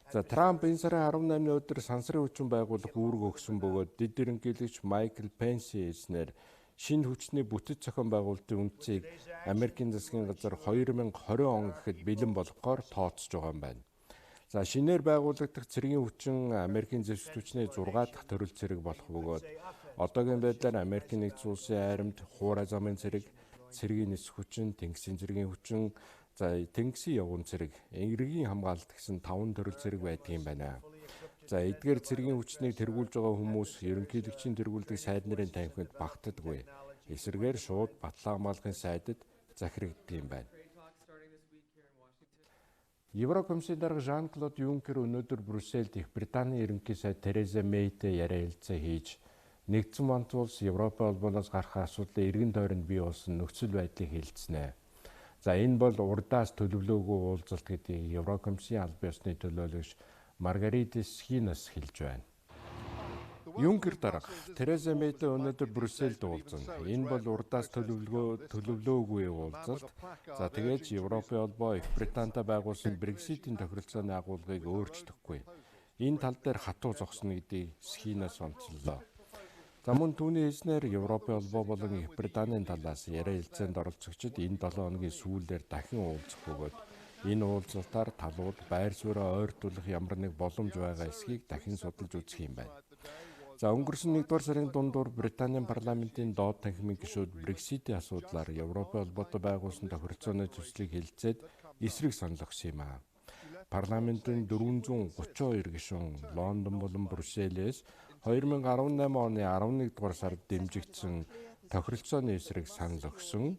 За Трамп энэ сарын 18-ны өдөр сансрын хүчин байгуулах үүрэг өгсөн бөгөөд дэд ерөнхийлөгч Майкл Пенси хэлснээр шинэ хүчний бүтэц зохион байгуулалтын үндсийг Америкийн засгийн газар 2020 он гэхэд бэлэн болгохоор тооцож байгаа юм байна. За шинээр байгуулагдах цэргийн хүчин Америкийн зэвсэг хүчний 6 дахь төрөл цэрэг болох бөгөөд одоогийн байдлаар Америкийн нэгдсэн улсын айрамд хуурай замын цэрэг, цэргийн нисэх хүчин, тэнгисийн цэргийн хүчин, за тэнгисийн явган цэрэг, энергийн хамгаалалт гэсэн 5 төрөл цэрэг байдаг юм байна. За эдгээр цэргийн хүчнийг тэргүүлж байгаа хүмүүс ерөнхийлөгчийн тэргүүлдэг сайд нарын танхимд багтдаггүй. Эсвэргээр шууд батлан хамгаалахын сайдад захирагддаг юм байна. Еврокомиссийн дарга Жан-Клод Юнкер өнөөдөр Брюсселд Их Британий ерөнхий сайд Тереза Мэйтэй ярилцлага хийж нэгдсэн монголын улс Европ холбооноос гарах асуудлын эргэн тойронд бий болсон нөхцөл байдлыг хэлцэнэ. За энэ бол урдаас төлөвлөөгүй уулзалт гэдгийг Еврокомиссийн албан ёсны төлөөлөгч Маргаритис Хинас хэлж байна. Юнкер дарга Тереза Мэйтэй өнөөдөр Брюсселд уулзна. Энэ бол урдаас төлөвлөөгүй уулзалт. За тэгээж Европын холбоо Их Британтай байгуулсан Брекситийн тохиролцооны агуулгыг өөрчлөхгүй. Энэ тал дээр хатуу зогсно гэдгийг Хинас онцлолоо. За мөн түүний хэлснээр Европын холбоо болон Их Британийн талаас ярилцаанд оролцогчид энэ 7 хоногийн сүүлээр дахин уулзах бөгөөд энэ уулзалтаар талууд байр сууриа ойртуулах ямар нэг боломж байгаа эсхийг дахин судалж үзэх юм байна. За өнгөрсөн 1-р сарын дундуур Британийн парламентын доод танхимын гишүүд Брекситийн асуудлаар Европын холбоотой байгуулсан тохиролцооны төслийг хэлэлцээд эсрэг санал өгсөн юм а. Парламентын 432 гишүүн Лондон болон Брюсселээс 2018 оны 11-р сард дэмжигдсэн тохиролцооны эсрэг санал өгсөн.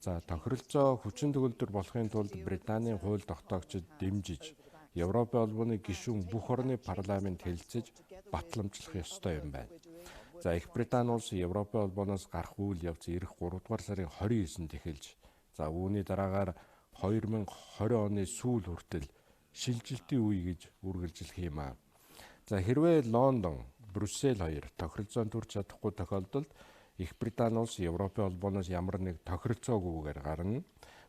За тохиролцоо хүчин төгөлдөр болохын тулд Британийн хууль тогтоогчид дэмжиж Европын холбооны гишүүн бүх орны парламент хэлэлцэж батламжлах ёстой юм байна. За Их Британи улс Европын холбооноос гарах үйл явц ирэх 3-р сарын 29-нд эхэлж За үүний дараагаар 2020 оны сүүл хүртэл шилжилтийн үе гэж үргэлжлэх юм аа. За хэрвээ Лондон, Брюссел хоёр тохиролцоонд хүрч чадахгүй тохиолдолд Их Британи улс Европын холбооноос ямар нэг тохиролцоогүйгээр гарна.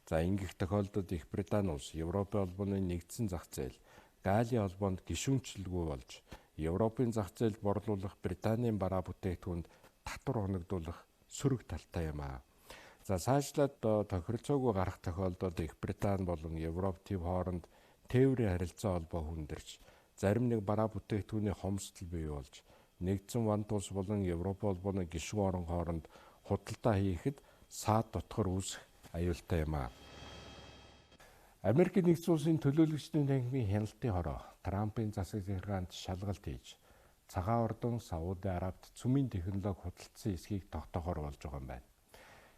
За ингэх тохиолдолд Их Британи улс Европын холбооны нэгдсэн зах зээл Галийн холбоонд гишүүнчлэлгүй болж Европын зах зээлд борлуулах Британийн бараа бүтээгдэхүүнд татвар хоногдуулах сөрөг талтай юм аа. За цаашлаад тохиролцоогүй гарах тохиолдолд Их Британи болон Европ төв хооронд тээврийн харилцаа холбоо хүндэрч зарим нэг бараа бүтээгдэхүүний хомсдол бий болж нэгдсэн вант улс болон Европ холбооны гишүүн орон хооронд худалдаа хийхэд саад дотгор үүсэх аюултай юм аа. Америкийн нэгдсэн улсын төлөөлөгчдийн танхимын хяналтын хороо Трампын засаг захиргаанд шалгалт хийж цагаан ордон Сауди Арабид цөмийн технологи худалдсан эсхийг тогтоохоор болж байгаа юм байна.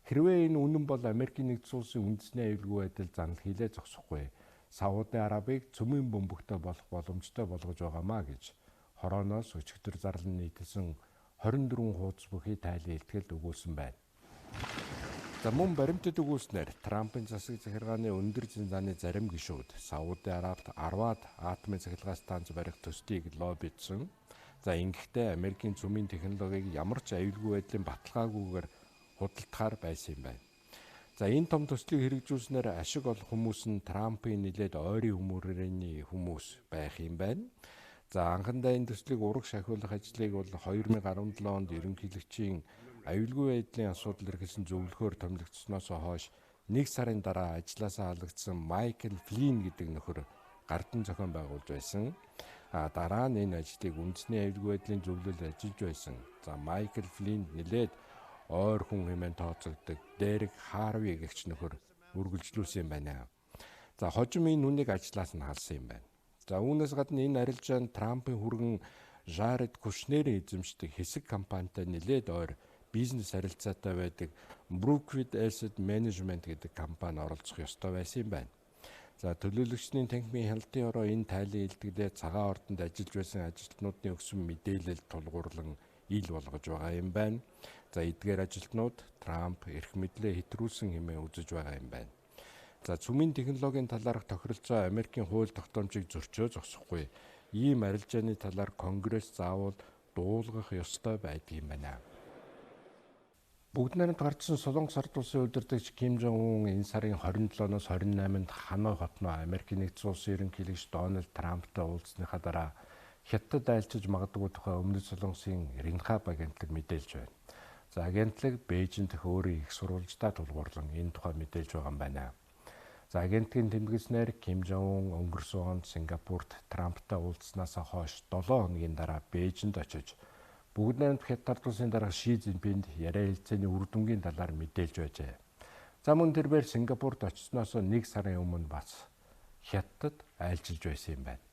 Хэрвээ энэ үнэн бол Америкийн нэгдсэн улсын үндэсний аюулгүй байдал занал хийлээ зогсохгүй Сауди Арабыг цөмийн бөмбөгтэй болох боломжтой болгож байгаамаа гэж хорооноос өчигдөр зарлан нийтэлсэн 24 хуудас бүхий тайлан илтгэл өгүүлсэн байна. За мөн баримтад өгүүлснээр Трампын засаг захиргааны өндөр зиндааны зарим гишүүд Сауди Арабид 10-аад атомын цахилгаан станц барих төслийг лоббидсан. За ингэхдээ Америкийн цөмийн технологиг ямар ч аюулгүй байдлын баталгаагүйгээр худалдахаар байсан юм байна. За энэ том төслийг хэрэгжүүлснээр ашиг олох хүмүүс нь Трампын нэлээд ойрын хүмүүрийн хүмүүс байх юм байна. За анхандаа энэ төслийг ураг шахиулах ажлыг бол 2017 онд ерөнхийлөгчийн аюулгүй байдлын асуудал эрхэлсэн зөвлөхөөр томилогдсноос хойш 1 сарын дараа ажилласаа халагдсан Майкл Флин гэдэг нөхөр гардан зохион байгуулж байсан. Дараа нь энэ ажлыг үндэсний аюулгүй байдлын зөвлөлд ажиллаж байсан. За Майкл Флин нэлээд ойр хүн хэмээн тооцогддог Дерек Харви гэгч нөхөр үргэлжлүүлсэн байна. За хожим энэ хүнийг ажлаас нь халсан юм байна. За үүнээс гадна энэ арилжаанд Трампын хүргэн Жаред Кушнерийн эзэмшдэг хэсэг компанитай нэлээд ойр бизнес харилцаатай байдаг Brookfield Asset Management гэдэг компани оролцох ёстой байсан юм байна. За төлөөлөгчдийн танхимын хяналтын хороо энэ тайлан илтгэлээ цагаан ордонд ажиллаж байсан ажилтнуудын өгсөн мэдээлэл тулгуурлан ил болгож байгаа юм байна. За эдгээр ажилтнууд Трамп эрх мэдлээ хэтрүүлсэн хэмээн үзэж байгаа юм байна. За цөмийн технологийн талаарх тохиролцоо Америкийн хууль тогтоомжийг зөрчөө зогсохгүй. Ийм арилжааны талаар Конгресс заавал дуулгах ёстой байдаг юм байна. Бүгд найрамд гарчсан Солонгос ард улсын удирдагч Ким Жон Ун энэ сарын 27-оос 28-нд Ханой хотноо Америкийн нэгдсэн улсын ерөнхийлөгч Дональд Трамптай уулзсныхаа дараа Хятад айлчилж магадгүй тухай Өмнөд Солонгосын Ринхаб агентлаг мэдээлж байна. За агентлаг Бээжинд өөрийн их сурвалжтай тулгуурлан энэ тухай мэдээлж байгаа юм байна. За агентлагийн тэмдэглэснээр Ким Жон Ун өнгөрсөн онд Сингапурт Трамптай уулзснаас хойш 7 хоногийн дараа Бээжинд очиж бүгд найрамд Хятад улсын дарга Ши Цзиньпинд яриа хэлцээний үр дүнгийн талаар мэдээлж байжээ. За мөн тэрээр Сингапурт очсноос 1 сарын өмнө бас Хятадд айлчилж байсан юм байна.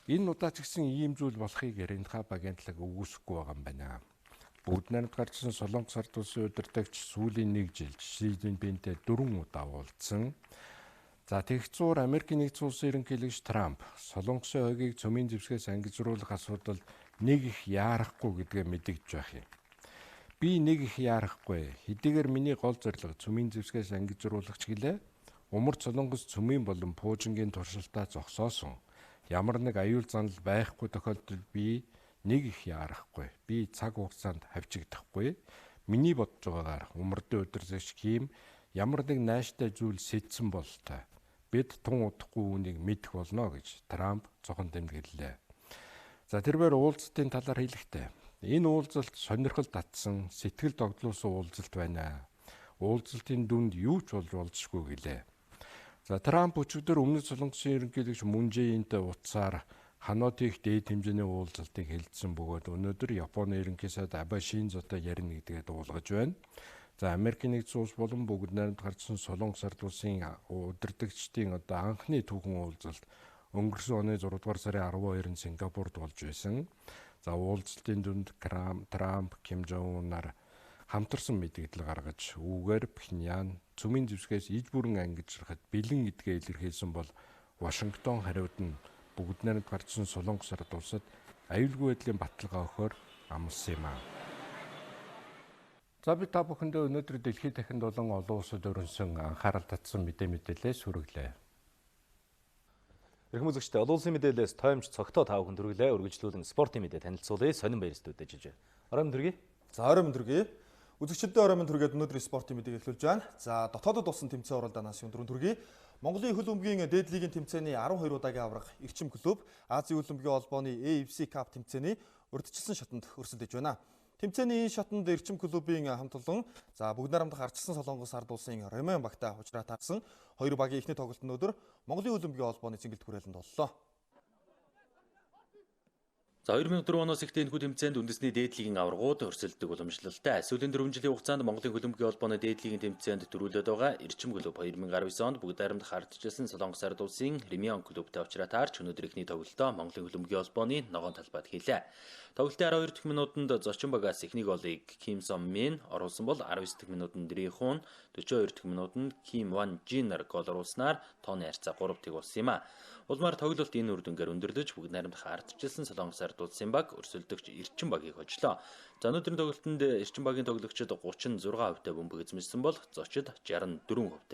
Энэ удаа ч гэсэн ийм зүйл болохыг Ринхаб агентлаг үгүйсэхгүй байгаа юм байна. Бүгд найрамд гарчсан Солонгос ард улсын удирдагч сүүлийн 1 жил Ши Цзиньпинтэй 4 удаа уулзсан. За тэгцүүр Америкийн нэгдсэн улсын ерөнхийлөгч Трамп Солонгосын хойгийг цөмийн зэвсгээс ангижруулах асуудал нэг их яарахгүй гэдгээ мэдэгдэж байх юм. Би нэг их яарахгүй. Хэдийгээр миний гол зорилго цөмийн зэвсгээс ангижруулах ч гэлээ умард Солонгос цөмийн болон пуужингийн туршилтаа зогсоосон. Ямар нэг аюул занал байхгүй тохиолдолд би нэг их яарахгүй. Би цаг хугацаанд хавчигдахгүй. Миний бодож байгаагаар умардын удирдагч Ким ямар нэг нааштай зүйл сэтсэн бололтой. Бид тун удахгүй үүнийг мэдэх болно гэж Трамп цохон тэмдэглэлээ. За тэрээр уулзалтын талаар хэлэхдээ энэ уулзалт сонирхол татсан, сэтгэл догдлуулсан уулзалт байна. Уулзалтын дүнд юу ч болж болзошгүй гэлээ. За Трамп өчигдөр Өмнөд Солонгосын ерөнхийлөгч Мун Жэ-интэй утсаар Ханоид их дээд хэмжээний уулзалтыг хэлэлцсэн бөгөөд өнөөдөр Японы ерөнхий сайд Абе Шинзотой ярина гэдгээ дуулгаж байна. За Америкийн нэгдсэн улс болон бүгд найрамд гарчсан Солонгос ард улсын удирдагчдын анхны түүхэн уулзалт өнгөрсөн оны 6 дугаар сарын 12-нд Сингапурт болж байсан. За уулзалтын дүнд Трамп, Ким Жон Унаар хамтарсан мэдээлэл гаргаж үүгээр Пхеньян цөмийн зэвсгээс иж бүрэн ангижрахад бэлэн гэдгээ илэрхийлсэн бол Вашингтон хариуд нь бүгд найрамд гарчсан Солонгос ард улсад аюулгүй байдлын баталгаа өгөхөөр амласан юм аа. За би та бүхэндээ өнөөдөр дэлхийн дахинд болон олон улсад өрнсөн анхаарал татсан мэдээллээс хүргэлээ. Эрхэм үзэгчдээ олон улсын мэдээлэлээс тоймч цогтоо та бүхэнд хүргэлээ. Үргэлжлүүлэн спортын мэдээ танилцуулъя. Сонин баяр студид дэжиж. Орой мэнд хүргэе. За орой мэнд хүргэе. Үзэгчдээ орой мэнд хүргээд өнөөдрийн спортын мэдээг эхлүүлж байна. За дотоодод болсон тэмцээн оролдоноос өдрөнд хүргэе. Монголын хөл бөмбөгийн дээд лигийн тэмцээний 12 удаагийн авраг эрчим клуб Азийн хөл бөмбөгийн холбооны AFC Cup тэмцээний урьдчилсан шатанд өрсөлдөж байна. Тэмцээний шатанд эрчим клубын хамт олон бүгд найрамдах ардчилсан Солонгос ард улсын Роман багтаа хужраа таарсан 2 багийн эхний тоглолтын өдөр Монголын хөл бөмбөгийн холбооны цэнгэлт хүрээлэнд боллоо. За 2004 оноос ихтэй энэхүү тэмцээнд үндэсний дээд лигийн аваргууд өрсөлддөг уламжлалтай. Сүүлийн 4 жилийн хугацаанд Монголын хөл бөмбөгийн холбооны дээд лигийн тэмцээнд төрүүлээд байгаа эрчим клуб 2019 онд бүгд найрамдах ардчилсан Солонгос ард улсын МЮОН клубтай уулзраа таарч өнөөдөр ихний тоглолтоо Монголын хөл бөмбөгийн холбооны ногоон талбайд хийлээ. Тоглолтын 12 дахь минутанд зочин багаас эхний голыг Ким Сон Мин оруулсан бол 19 дахь минутанд Ри Хун, 42 дахь минутанд Ким Ван Жинер гол оруулснаар тооны харьцаа 3-1 болсон юм а. Улмаар тоглолт энэ үр дүнгээр өндөрлөж бүгд найрамдах ардчилсан Солонгос ард улсын баг өрсөлдөгч эрчим багийг хожлоо. За өнөөдрийн тоглолтод эрчим багийн тоглогчид 36% бөмбөг эзэмшсэн бол зочид 64%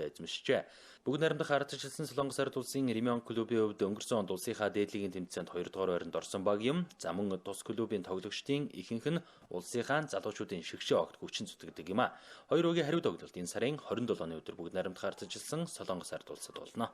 эзэмшжээ. Бүгд найрамдах ардчилсан Солонгос ард улсын МЮОН клубын хувьд өнгөрсөн онд улсынхаа дээд лигийн тэмцээнд 2 дугаар байранд орсон баг юм. За мөн тус клубын тоглогчдын ихэнх нь улсынхаа залуучуудын шигшээ огт хүчин зүтгэдэг юм а. Хоёр үгийн хариу тоглолт энэ сарын 27-ны өдөр бүгд найрамдах ардчилсан Солонгос ард улсад болно.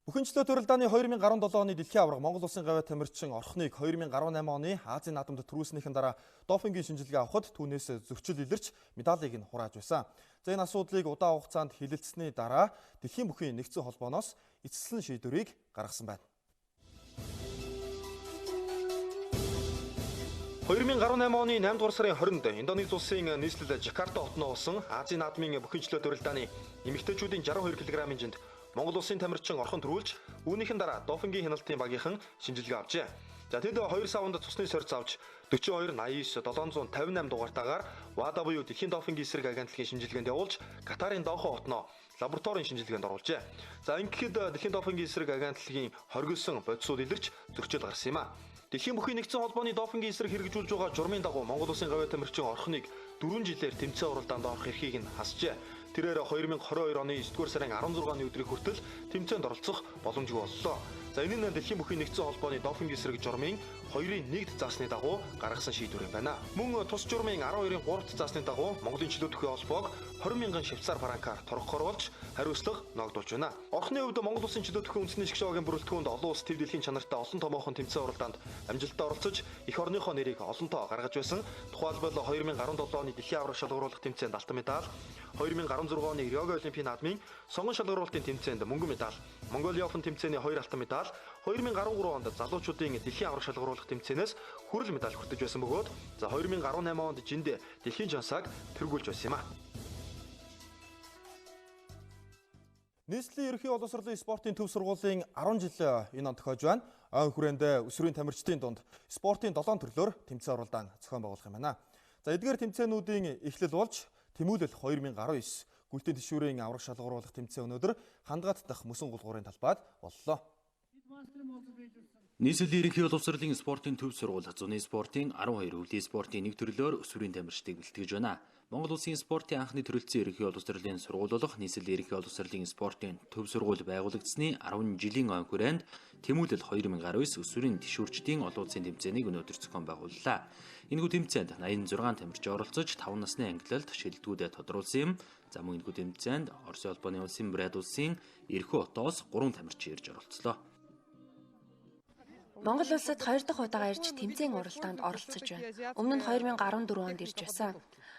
Бүхэнчлөө төрөлдааны 2017 оны дэлхийн аварга Монгол улсын гавьяа тамирчин орхныг 2018 оны Азийн наадамд төрүүлснийхэн дараа допингийн шинжилгээ авахд түүнээс зөрчил илэрч медалийг нь хурааж байсан. За энэ асуудлыг удаан хугацаанд хилэлцсэний дараа дэлхийн бүхий нэгдсэн холбооноос эцэслэн шийдвэрийг гаргасан байна. 2018 оны 8 дугаар сарын 20-нд Индонез улсын нийслэл Жакарта хотноо болсон Азийн наадмын бүхэнчлөө төрөлдааны эмэгтэйчүүдийн 62 кг-ийн жинд Монгол улсын тамирчин орхон төрүүлж, үүнийхэн дараа допингийн хяналтын багийнхан шинжилгээ авчээ. За тэд 2 савнд цусны сорьц авч 42-89-758 дугаартаагаар WADA буюу дэлхийн допингийн эсрэг агентлагийн шинжилгээнд явуулж, Катарын Дохо хотноо лабораторийн шинжилгээнд оруулжээ. За ингэхэд дэлхийн допингийн эсрэг агентлагийн хоригдсон бодисууд илэрч зөрчил гарсан юм а. Дэлхийн бүхий нэгдсэн холбооны допингийн эсрэг хэрэгжүүлж байгаа журмын дагуу Монгол улсын гавьяа тамирчин орхныг 4 жилээр тэмцээн уралдаанд орох эрхийг нь хасжээ. Тэрээр 2022 оны 9-р сарын 16-ны өдрийн хүртэл тэмцээнд оролцох боломжгүй боллоо. За энэ нь дэлхийн бүхий нэгдсэн холбооны допинг эсрэг журмын 2-ын 1-д заасны дагуу гаргасан шийдвэр юм байна. Мөн тус журмын 12-ын 3-д заасны дагуу Монголын чөлөө төхөө холбоог 20 мянган швейцар франкаар торгохоор болж хариуцлага ногдуулж байна. Орхны хувьд Монгол улсын чөлөө төхөө үндэсний шгшөөгийн бүрэлдэхүүнд олон улс төв дэлхийн чанартай олон томоохон тэмцээн уралдаанд амжилттай оролцож эх орныхоо нэрийг олонтоо гаргаж байсан. Тухайлбал 2017 оны дэлхийн аврах шалгаруулах тэмцээнд алтан медаль, 2016 оны Риогийн олимпийн наадмын сонгон шалгаруулалтын тэмцээнд мөнгөн медаль, Mongolian тэмцээний 2 алтан медаль, 2013 онд залуучуудын дэлхийн аврах шалгаруулах тэмцээнээс хүрэл медаль хүртэж байсан бөгөөд за 2018 онд жинд дэлхийн жансааг тэргүүлж байсан юм а. Нийслэлийн ерөнхий боловсролын спортын төв сургуулийн 10 жил энэ онд тохиож байна. Ойн хүрээнд өсвөрийн тамирчдын дунд спортын 7 төрлөөр тэмцээн уралдаан зохион байгуулах юм байна. За эдгээр тэмцээнүүдийн эхлэл болж Тэмүүлэл 2019 гүйлтийн тишүүрийн аврах шалгаруулах тэмцээн өнөөдөр Хандгат дахь мөсөн гулгуурын талбайд боллоо. Нийслэлийн ерөнхий боловсролын спортын төв сургууль зуны спортын 12 өвлийн спортын нэг төрлөөр өсвөрийн тамирчдыг бэлтгэж байна. Монгол улсын спортын анхны төрөлцсөн ерөнхий боловсролын сургууль болох нийслэлийн ерөнхий боловсролын спортын төв сургууль байгуулагдсны 10 жилийн ойн хүрээнд Тэмүүлэл 2019 өсвөрийн тишүүрчдийн олон улсын тэмцээнийг өнөөдөр зохион байгууллаа. Энэхүү тэмцээнд 86 тамирчин оролцож 5 насны ангилалд шилдэгүүдэд тодруулсан юм. За мөн энэхүү тэмцээнд Оросын улбаны улсын Брад улсын Эрхүү хотоос 3 тамирчин ирж оролцлоо. Монгол улсад 2 дахь удаага ирж тэмцээн уралдаанд оролцож байна. Өмнө нь 2014 онд ирж байсан.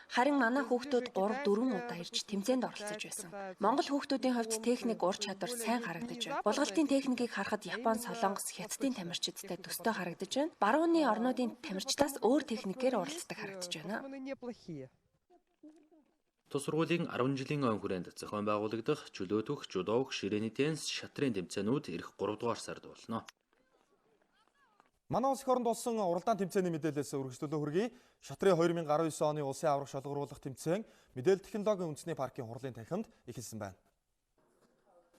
Харин манай хүүхдүүд 3-4 удаа ирж тэмцээнд оролцож байсан. Монгол хүүхдүүдийн хувьд техник ур чадвар сайн харагдаж байна. Булгалтын техникийг харахад Япон, Солонгос, Хятадын тамирчидтай төстэй харагдаж байна. Барууны орнуудын тамирчдаас өөр техникээр уралцдаг харагдаж байна. Тус сургуулийн 10 жилийн ойн хүрээнд зохион байгуулагдах чөлөөтөх, жудоог, ширээний теннис, шатрын тэмцээнүүд эх 3 дугаар сард болно. Манай улс их оронд болсон уралдаан тэмцээний мэдээлэлээс үргэлжлүүлээ хүргэе. Шатрын 2019 оны улсын аврах шалгаруулах тэмцээн мэдээлэл технологийн үндэсний паркийн хурлын танхимд эхэлсэн байна.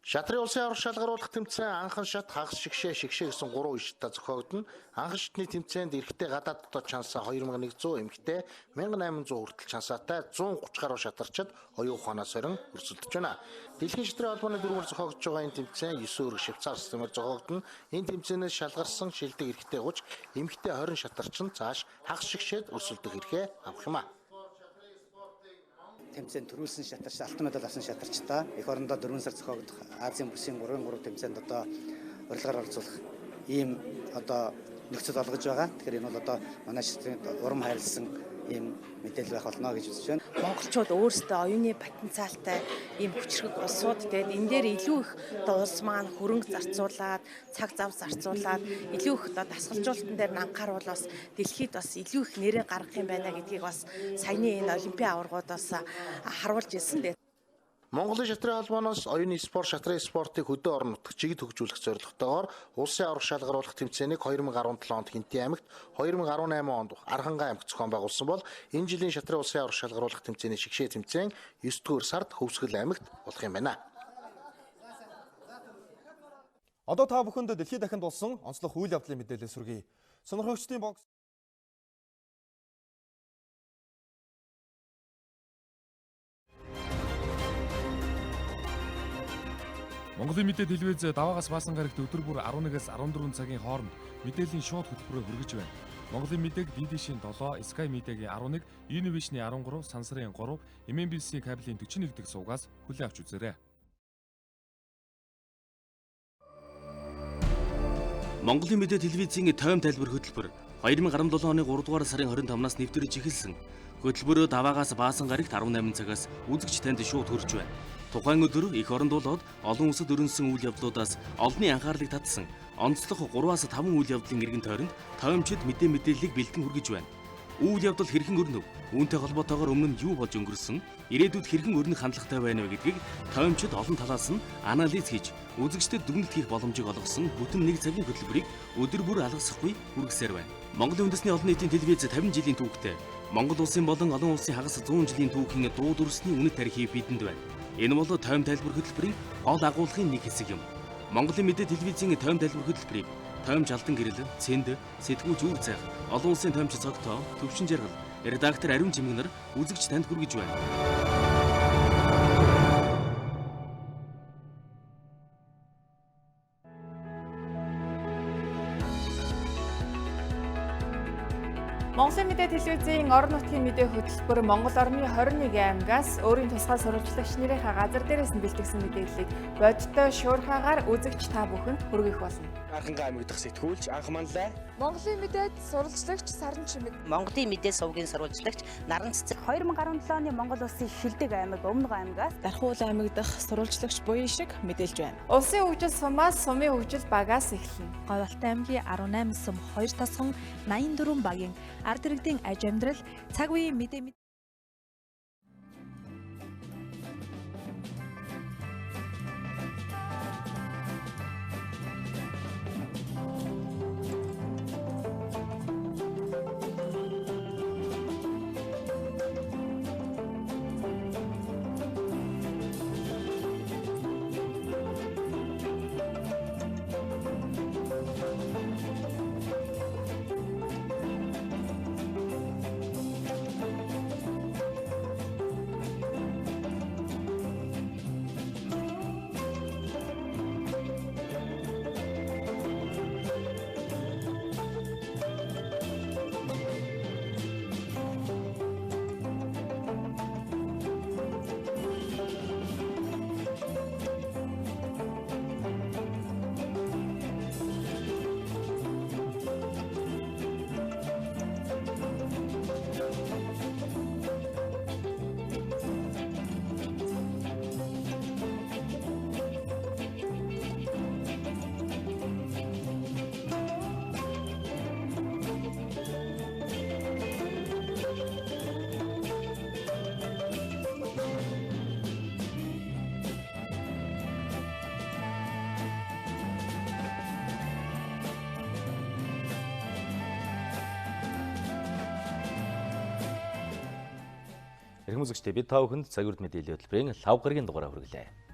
Шатрын улсын аврах шалгаруулах тэмцээн анхан шат, хагас шигшээ гэсэн 3 ишдээ зохиогдно. Анхан шатны тэмцээнд эрэгтэй гадаад дотоод чансаа 2100, эмэгтэй 1800 хүртэл чансаатай 130 гаруй шатарчид оюун ухаанаас орин өрсөлдөж байна. Дэлхийн шатрын холбооны дүрмээр зохиогдож байгаа энэ тэмцээн 9 өрг Швейцар системээр зохиогдно. Энэ тэмцээнээс шалгарсан шилдэг эрэгтэй 30, эмэгтэй 20 шатарчин цааш хагас шигшээд өрсөлдөх эрхээ авах юм а. Тэмцээнд төрүүлсэн шатарч, алтан медаль авсан шатарчдаа эх орондоо 4 сар зохиогдох Азийн бүсийн 3 тэмцээнд одоо урилгаар оролцуулах ийм одоо нөхцөл олгож байгаа. Тэгэхээр энэ бол одоо манай шатрын урам хайрлсан ийм мэдээлэл байх болно гэж үзэж байна. Монголчууд өөрсдөө оюуны потенциалтай ийм хүчрэг улсууд тэгээд энэ дээр илүү их одоо улс маань хөрөнгө зарцуулаад, цаг зав зарцуулаад илүү их одоо дасгалжуулалтан дээр анхааруул бас дэлхийд бас илүү их нэрээ гаргах юм байна гэдгийг бас саяны энэ олимпийн аваргууд бас харуулж ирсэн. Монголын шатрын холбооноос оюуны спорт, шатрын спортыг хөдөө орон нутагт чиглэл хөгжүүлэх зорилготойгоор улсын аврах шалгаруулах тэмцээнийг 2017 онд Хинтээ аймагт, 2018 онд Архангай аймагт зохион байгуулсан бол энэ жилийн шатрын улсын аврах шалгаруулах тэмцээний шигшээ тэмцээн 9-р сард Хөвсгөл аймагт болох юм байна. Одоо та бүхэнд дэлхийд дахинд болсон онцлог үйл явдлын мэдээлэл сүргэе. Сонирхогчдын бокс Монголын мэдээ телевиз даваагаас баасан гарагт өдөр бүр 11-ээс 14 цагийн хооронд мэдээллийн шууд хөтөлбөрөөр хүргэж байна. Монголын мэдээг DD-шийн 7, Sky Media-гийн 11, Innovation-ийн 13, Сансрын 3, MNBC кабелийн 41 дэх сувгаас хүлээн авч үзээрэй. Монголын мэдээ телевизийн тойм тайлбар хөтөлбөр 2017 оны 3 дугаар сарын 25-наас нэвтэрж эхэлсэн. Хөтөлбөрөө даваагаас баасан гарагт 18 цагаас үзэгч танд шууд хүрч байна. Тухайн өдөр эх оронд болоод олон улсад өрнөсөн үйл явдлуудаас олонний анхаарлыг татсан онцлог 3-5 үйл явдлын эргэн тойронд тоймчид мэдээллийг бэлдэн хүргэж байна. Үйл явдал хэрхэн өрнөв? Үүнтэй холбоотойгоор өмнө нь юу болж өнгөрсөн? Ирээдүйд хэрхэн өрнөх хандлагатай байна вэ гэдгийг тоймчид олон талаас нь анализ хийж, үзэгчдэд дүгнэлт хийх боломжийг олгосон бүтэн 1 цагийн хөтөлбөрийг өдөр бүр алгасахгүй хүргэсээр байна. Монголын үндэсний олон нийтийн телевиз 50 жилийн түүхтэй, Монгол улсын болон олон улсын хагас 100 жилийн түүхийн дуу дүрсний үнэт тарихыг бидэнд байна. Энэ бол тойм тайлбар хөтөлбөрийн гол агуулгын нэг хэсэг юм. Монголын мэдээ телевизийн тойм тайлбар хөтөлбөрийг тоймч алдан гэрэл, цэнд, сэтгүүлч үр цайх, олон улсын тоймч цогтоо, төвшин жаргал, редактор Ариун Жимэг нар үзэгч танд хүргэж байна. Монголын мэдээ телевизийн орон нутгийн мэдээ хөтөлбөр Монгол орны 21 аймагаас өөрийн тусгай сурвалжлагч нарийнхаа газар дээрээс нь бэлтгэсэн мэдээллийг бодиттой шуурхаагаар үзэгч та бүхэнд хүргэх болно. Архангай аймаг дахь сэтгүүлч анх манлай. Монголын мэдээд сурвалжлагч Саран Чимэг. Монголын мэдээ сувгийн сурвалжлагч Наран Цэцэг. 2017 оны Монгол улсын шилдэг аймаг Өмнөг аймагаас Дархуул аймаг дахь сурвалжлагч Буян шиг мэдээлж байна. Улсын хөгжил сумаас сумын хөгжил багаас эхэлнэ. Говьалтай аймгийн 18 сум 2 тосгон 84 багийн ард иргэдийн аж амьдрал Цагийн мэдээ Эрхэм үзэгчдээ бид та бүхэнд цаг үрд мэдээллийн хөтөлбөрийн лав гарагийн дугаараа хүргэлээ.